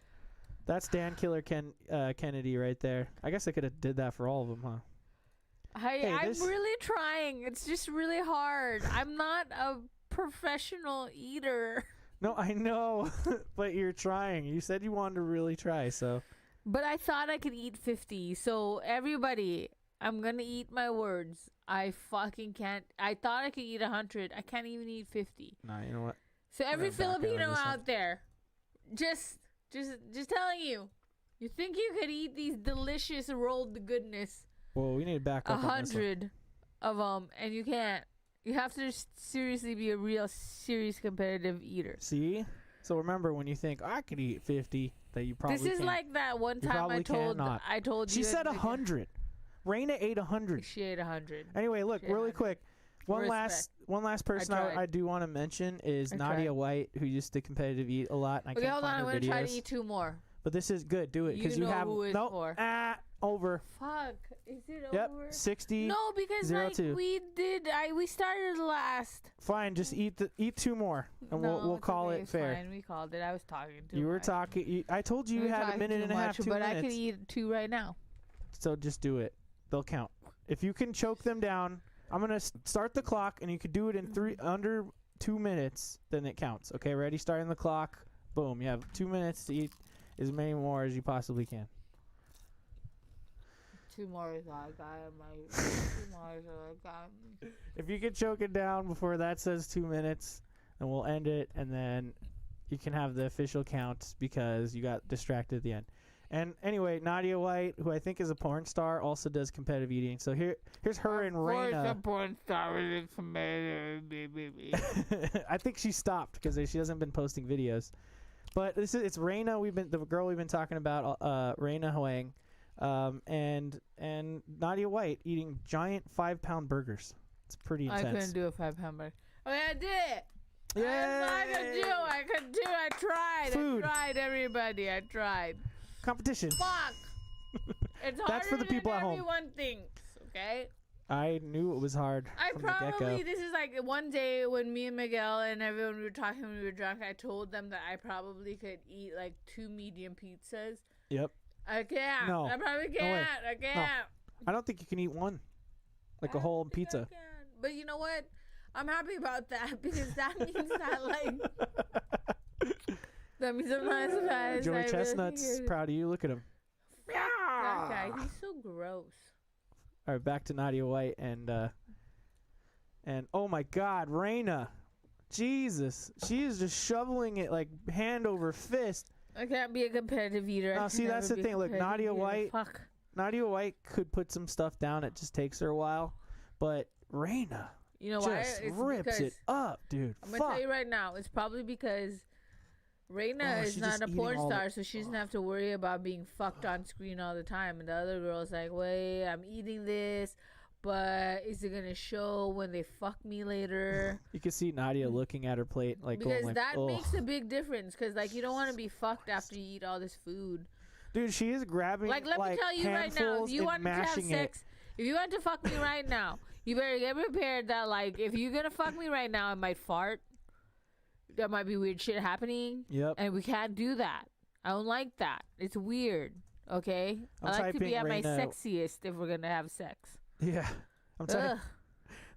That's Dan Killer Kennedy right there. I guess I could have did that for all of them, huh? I'm really trying. It's just really hard. I'm not a professional eater. No, I know, but you're trying. You said you wanted to really try, so. But I thought I could eat 50. So everybody, I'm gonna eat my words. I fucking can't. I thought I could eat 100. I can't even eat 50. Nah, you know what? So every Filipino out there, just telling you, you think you could eat these delicious rolled goodness? Well, we need to back up 100 of them, and you can't. You have to just seriously be a real serious competitive eater. See? So remember, when you think I could eat 50, that you probably This is can't. like that one time I told you. She said 100. Raina ate 100. She ate 100. Anyway, look, really quick. One last person I do want to mention is Nadia White, who used to competitive eat a lot. And I can't hold on. find I'm her going to videos. try to eat 2 more. But this is good. Do it because you have who it's for. Over. Fuck. Is it Yep. over? 60. No, because 02. we started last. Fine, just eat 2 more, and we'll call it fair. Fine, we called it. I was talking to you. Were talking. I told you had a minute and a half, 2 but minutes. I could eat 2 right now. So just do it. They'll count. If you can choke them down, I'm gonna start the clock, and you can do it in under 2 minutes. Then it counts. Okay, ready? Starting the clock. Boom. You have 2 minutes to eat as many more as you possibly can. 2 more is all I got. 2 more is all I got. If you can choke it down before that says 2 minutes, then we'll end it, and then you can have the official count because you got distracted at the end. And anyway, Nadia White, who I think is a porn star, also does competitive eating. So here's her and Raina. Of course, a porn star is I think she stopped because she hasn't been posting videos. But it's Raina. The girl we've been talking about, Raina Huang. And Nadia White eating giant 5-pound burgers. It's pretty intense. I couldn't do a 5-pound burger. Oh yeah, I did it. Yeah, I could do. I tried. Food. I tried. Everybody, I tried. Competition. Fuck. It's harder That's for the people than at home. everyone thinks. Okay. I knew it was hard. From the get-go. This is like one day when me and Miguel and everyone we were talking when we were drunk. I told them that I probably could eat like 2 medium pizzas. Yep. I can't. No. I probably can't. I can't. No. I don't think you can eat one. Like a whole pizza. I can. But you know what? I'm happy about that because that means that that means I'm not surprised. Joey Chestnut's proud of you. Look at him. That guy, he's so gross. All right, back to Nadia White and oh my God, Raina. Jesus, she is just shoveling it like hand over fist. I can't be a competitive eater. Now, see, that's the thing. Look, Nadia White could put some stuff down. It just takes her a while. But Raina just rips it up, dude. I'm going to tell you right now. It's probably because Raina is not a porn star, so she doesn't have to worry about being fucked on screen all the time. And the other girl's like, wait, I'm eating this, but is it going to show when they fuck me later? You can see Nadia looking at her plate like because going like, that makes a big difference because like you don't want to be fucked after you eat all this food. Dude, she is grabbing let me tell you right now, if you want to have sex, if you want to fuck me right now, you better get prepared that like if you're going to fuck me right now, I might fart. There might be weird shit happening. Yep. And we can't do that. I don't like that. It's weird. Okay, I'm I like to be typing at my Reina- sexiest if we're gonna have sex. Yeah. I'm typing. Ugh.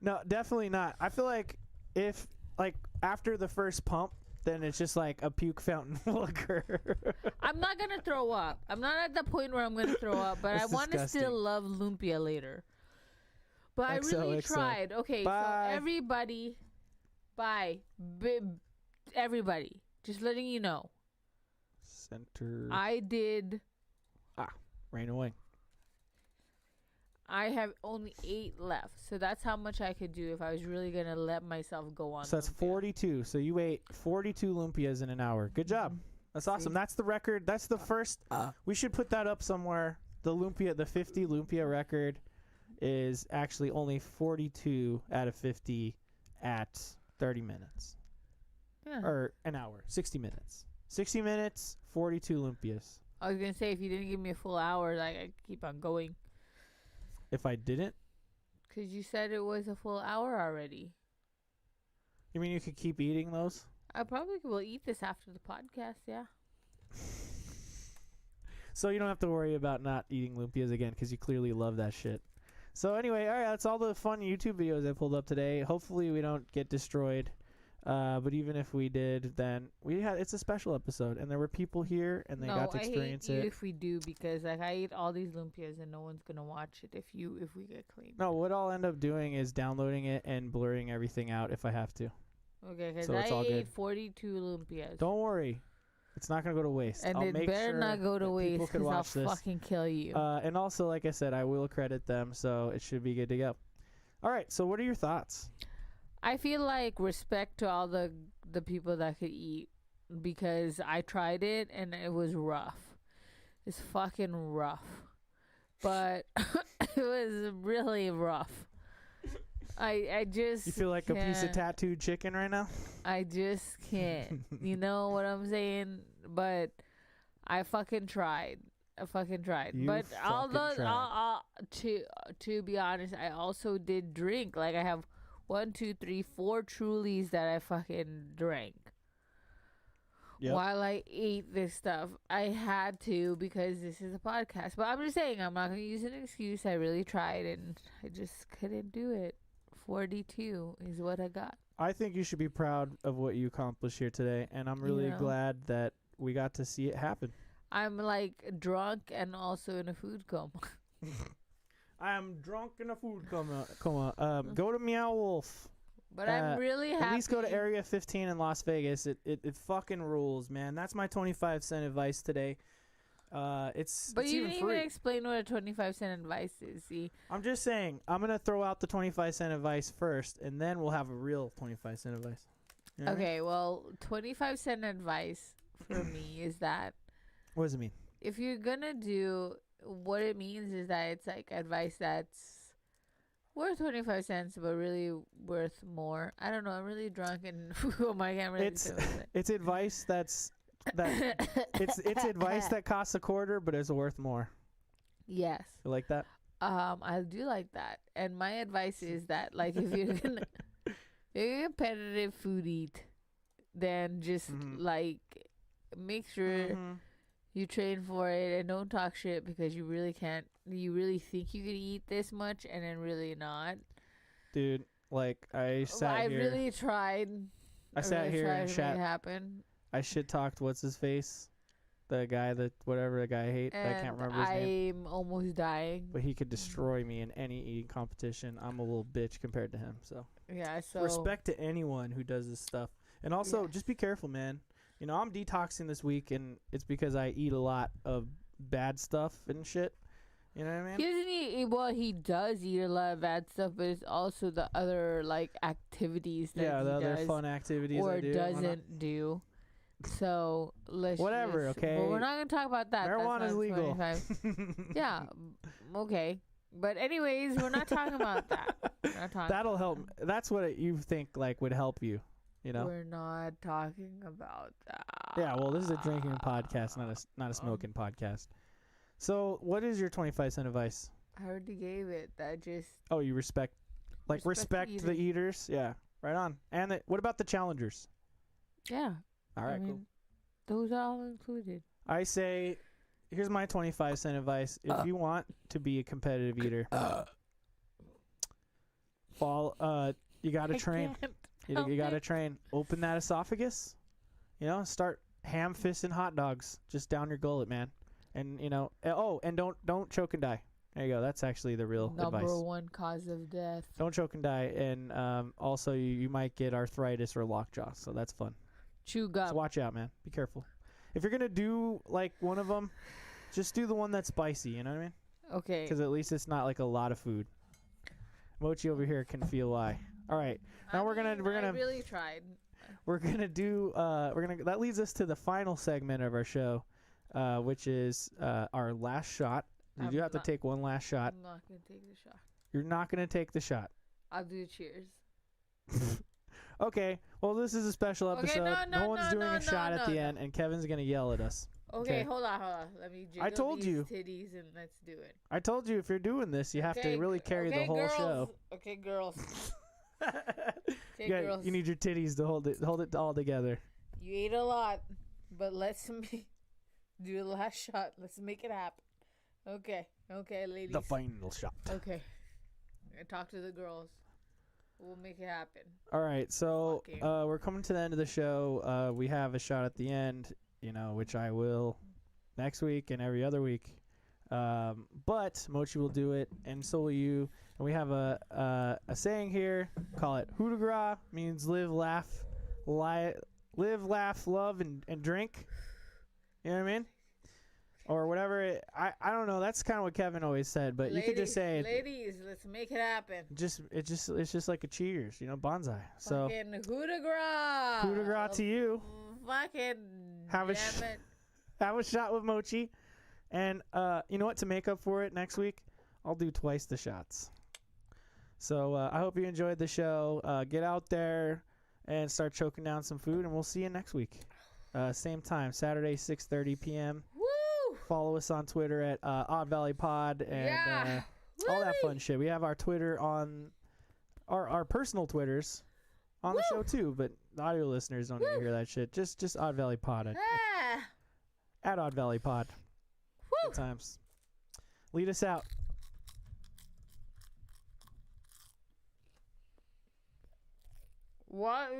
No, definitely not. I feel like if like after the first pump, then it's just like a puke fountain will occur. I'm not gonna throw up. I'm not at the point where I'm gonna throw up, but That's I want to disgusting. still love lumpia later. But I XO, really XO. tried. Okay, Bye. so everybody, bye, everybody. Just letting you know, Center. I did. Rain away. I have only 8 left, so that's how much I could do if I was really gonna let myself go on. So that's lumpia. 42. So you ate 42 lumpias in an hour. Good job. That's awesome. That's the record. That's the first. We should put that up somewhere. The 50 lumpia record is actually only 42 out of 50 at 30 minutes. Yeah. Or an hour. 60 minutes. 60 minutes, 42 lumpias. I was gonna say if you didn't give me a full hour, like I'd keep on going. If I didn't, Cause you said it was a full hour already. you mean you could keep eating those? I probably will eat this after the podcast. Yeah. So you don't have to worry about not eating lumpias again because you clearly love that shit. So anyway, all right, that's all the fun YouTube videos I pulled up today. Hopefully we don't get destroyed. But even if we did, then it's a special episode, and there were people here, and they got to experience I hate you it. if we do, because like I eat all these lumpias and no one's gonna watch it if we get clean. No, what I'll end up doing is downloading it and blurring everything out if I have to. Okay, because So it's I all ate good. 42 lumpias. Don't worry, it's not gonna go to waste. And I'll it make better sure not go to that people waste, could because I'll watch this. fucking kill you. And also, like I said, I will credit them, so it should be good to go. All right, so what are your thoughts? I feel like respect to all the people that could eat, because I tried it and it was rough. It's fucking rough. But it was really rough. I just You feel like a piece of can't. tattooed chicken right now? I just can't. You know what I'm saying? But I fucking tried. You But although tried. to be honest, I also did drink. Like I have 1, 2, 3, 4 Trulies that I fucking drank. Yep. While I ate this stuff. I had to, because this is a podcast. But I'm just saying, I'm not going to use an excuse. I really tried and I just couldn't do it. 42 is what I got. I think you should be proud of what you accomplished here today, and I'm really You know? glad that we got to see it happen. I'm like drunk and also in a food coma. I am drunk in a food coma. Go to Meow Wolf. But I'm really happy. At least go to Area 15 in Las Vegas. It fucking rules, man. That's my 25-cent advice today. But it's you even didn't free. even explain what a 25-cent advice is. See, I'm just saying, I'm going to throw out the 25-cent advice first, and then we'll have a real 25-cent advice. You know what I mean? okay, well, 25-cent advice for me is that What does it mean? if you're gonna do, what it means is that it's like advice that's worth 25 cents, but really worth more. I don't know. I'm really drunk and I can't really do it. It's advice it's advice that costs a quarter, but is worth more. Yes. You like that? I do like that. And my advice is that, like, if you're gonna, if you're a competitive food eat, then just like make sure you train for it and don't talk shit, because you really can't. You really think you could eat this much and then really not. Dude, like I sat here. Really tried. I sat really here tried and to make it happen. I shit talked what's his face, the guy that whatever the guy I hate. I can't remember his name. I'm almost dying. But he could destroy me in any eating competition. I'm a little bitch compared to him. So Yeah. So respect to anyone who does this stuff. And also, Yes. just be careful, man. You know, I'm detoxing this week, and it's because I eat a lot of bad stuff and shit. You know what I mean? He doesn't eat. Well, he does eat a lot of bad stuff, but it's also the other like activities that Yeah, he the other does fun activities or I do. doesn't do. So let's Whatever, just- okay? But we're not gonna talk about that. That's Marijuana's not legal. 25. Yeah. Okay. But anyways, we're not talking about that. We're not talking. That'll help. That's what you think like would help you. You know? We're not talking about that. Yeah. Well, this is a drinking podcast, not a smoking podcast. So, what is your 25-cent advice? I already gave it. That just Oh, you respect Respect the the eaters. Yeah, right on. And what about the challengers? yeah. All right, I mean, cool. those are all included. I say here's my 25-cent advice. If you want to be a competitive eater, you got to train. You got to train. Open that esophagus. Start ham-fisting hot dogs just down your gullet, man. And and don't choke and die. There you go. That's actually the real advice. Number one cause of death. Don't choke and die, and also you might get arthritis or lockjaw, so that's fun. Chew gum. So watch out, man. Be careful. If you're gonna do like one of them, just do the one that's spicy. You know what I mean? Okay. Because at least it's not like a lot of food. Mochi over here can feel why. All right. Now we're gonna. I really tried. We're gonna do. That leads us to the final segment of our show, which is our last shot. You do have to take one last shot. I'm not gonna take the shot. You're not gonna take the shot. I'll do cheers. Okay. Well, this is a special episode. Okay, no one's doing a shot at the end, and Kevin's gonna yell at us. Okay, hold on. Let me jiggle I told these you. titties and let's do it. I told you if you're doing this, you have to really carry the whole girls. show. Okay, girls. You need your titties to hold it all together. You ate a lot, but let's do the last shot. Let's make it happen. Okay, ladies. The final shot. Okay. I talk to the girls. We'll make it happen. All right, so we're coming to the end of the show. We have a shot at the end, which I will next week and every other week. But Mochi will do it, and so will you. And we have a saying here. Call it "Coup de grace," means live, laugh, love, and drink. You know what I mean? Or whatever. I don't know. That's kind of what Kevin always said. But you could just say, "Ladies, let's make it happen." It's just like a cheers, bonsai. So fucking coup de grace. Coup de grace to you. Fucking have a shot with Mochi, and you know what? To make up for it next week, I'll do twice the shots. So I hope you enjoyed the show. Get out there and start choking down some food, and we'll see you next week. Same time, Saturday, 6:30 p.m. Woo! Follow us on Twitter at Odd Valley Pod and all that fun shit. We have our Twitter on our personal Twitters on the show too, but the audio listeners don't need to hear that shit. Just Odd Valley Pod at Odd Valley Pod. Good times. Lead us out. What?